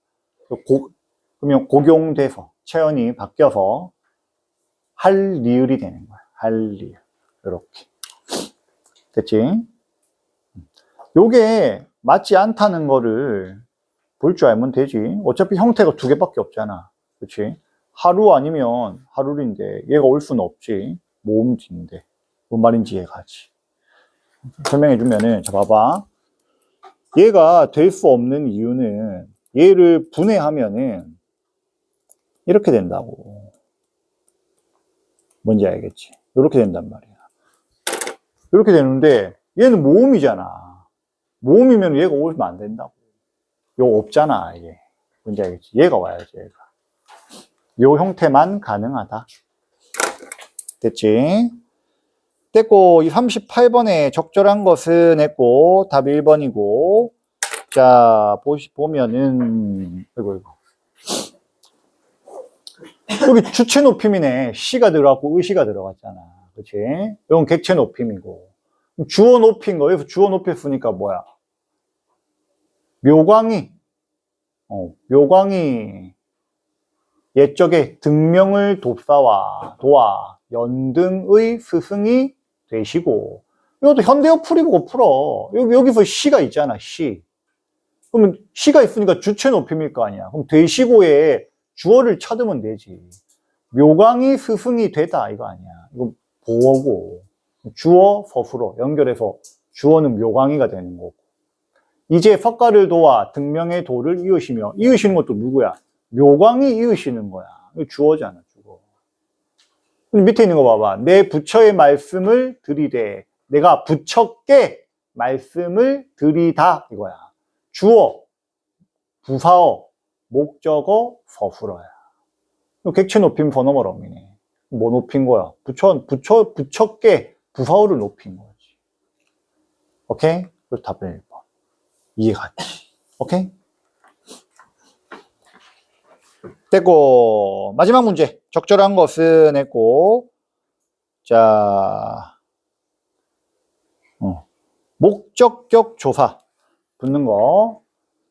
그러면 고경돼서 체언이 바뀌어서 할 리을이 되는 거야. 할 리을. 이렇게. 됐지? 요게 맞지 않다는 거를 볼 줄 알면 되지. 어차피 형태가 두 개밖에 없잖아. 그치? 하루 아니면 하루인데 얘가 올 수는 없지. 모음 뒤인데. 뭔 말인지 이해가지. 설명해 주면은, 자, 봐봐. 얘가 될 수 없는 이유는 얘를 분해하면은 이렇게 된다고. 뭔지 알겠지? 이렇게 된단 말이야. 이렇게 되는데 얘는 모음이잖아. 모음이면 얘가 오면 안 된다고. 요 없잖아, 이게. 뭔지 알겠지? 얘가 와야지, 얘가. 요 형태만 가능하다. 됐지? 됐고, 이 38번에 적절한 것은 했고, 답이 1번이고, 자, 보면은, 이거. 여기 주체 높임이네. 시가 들어갔고, 의시가 들어갔잖아. 그치? 이건 객체 높임이고. 주어 높인 거, 여기서 주어 높였으니까 뭐야? 묘광이, 묘광이 옛적에 등명을 도와 연등의 스승이 되시고, 이것도 현대어 풀이보고 풀어. 여기서 시가 있잖아, 시. 그러면 시가 있으니까 주체 높임일 거 아니야. 그럼 되시고에 주어를 찾으면 되지. 묘광이 스승이 되다, 이거 아니야. 이건 보어고. 주어, 서술어 연결해서 주어는 묘광이가 되는 거고. 이제 석가를 도와 등명의 도를 이으시며, 이으시는 것도 누구야? 묘광이 이으시는 거야. 이거 주어잖아, 주어. 밑에 있는 거 봐봐. 내 부처의 말씀을 들이대. 내가 부처께 말씀을 들이다, 이거야. 주어, 부사어, 목적어, 서술어야. 객체 높임 번호말 어미네. 뭐 높인 거야? 부처께 부사어를 높인 거지. 오케이? 그래서 답은 1번. 이해갔지? 오케이? 됐고, 마지막 문제. 적절한 것은 했고, 자, 목적격 조사 붙는 거.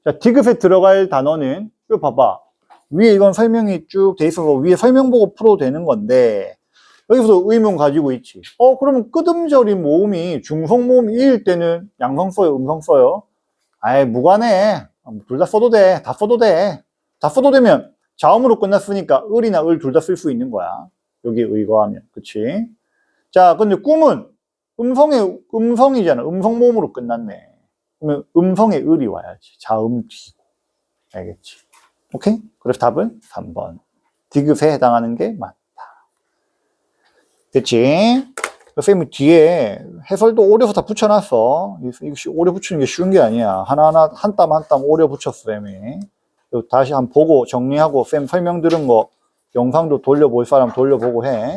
자, 디귿에 들어갈 단어는, 이거 봐봐. 위에 이건 설명이 쭉 돼 있어서 위에 설명 보고 풀어도 되는 건데, 여기서 의문 가지고 있지. 그러면 끄듬절이 모음이 중성 모음 이일 때는 양성 써요, 음성 써요? 아이, 무관해. 둘 다 써도 돼. 다 써도 돼. 다 써도 되면 자음으로 끝났으니까 을이나 을 둘 다 쓸 수 있는 거야. 여기 의거하면. 그치? 자, 근데 꿈은 음성이잖아. 음성 모음으로 끝났네. 그러면 음성에 을이 와야지. 자음 뒤고. 알겠지? 오케이? 그래서 답은 3번. 디귿에 해당하는 게 맞다. 됐지? 선생님이 뒤에 해설도 오려 다 붙여놨어. 이거 오려 붙이는 게 쉬운 게 아니야. 하나하나 한 땀 한 땀 오려 붙였어, 쌤이. 다시 한번 보고 정리하고 쌤 설명 들은 거 영상도 돌려볼 사람 돌려보고 해.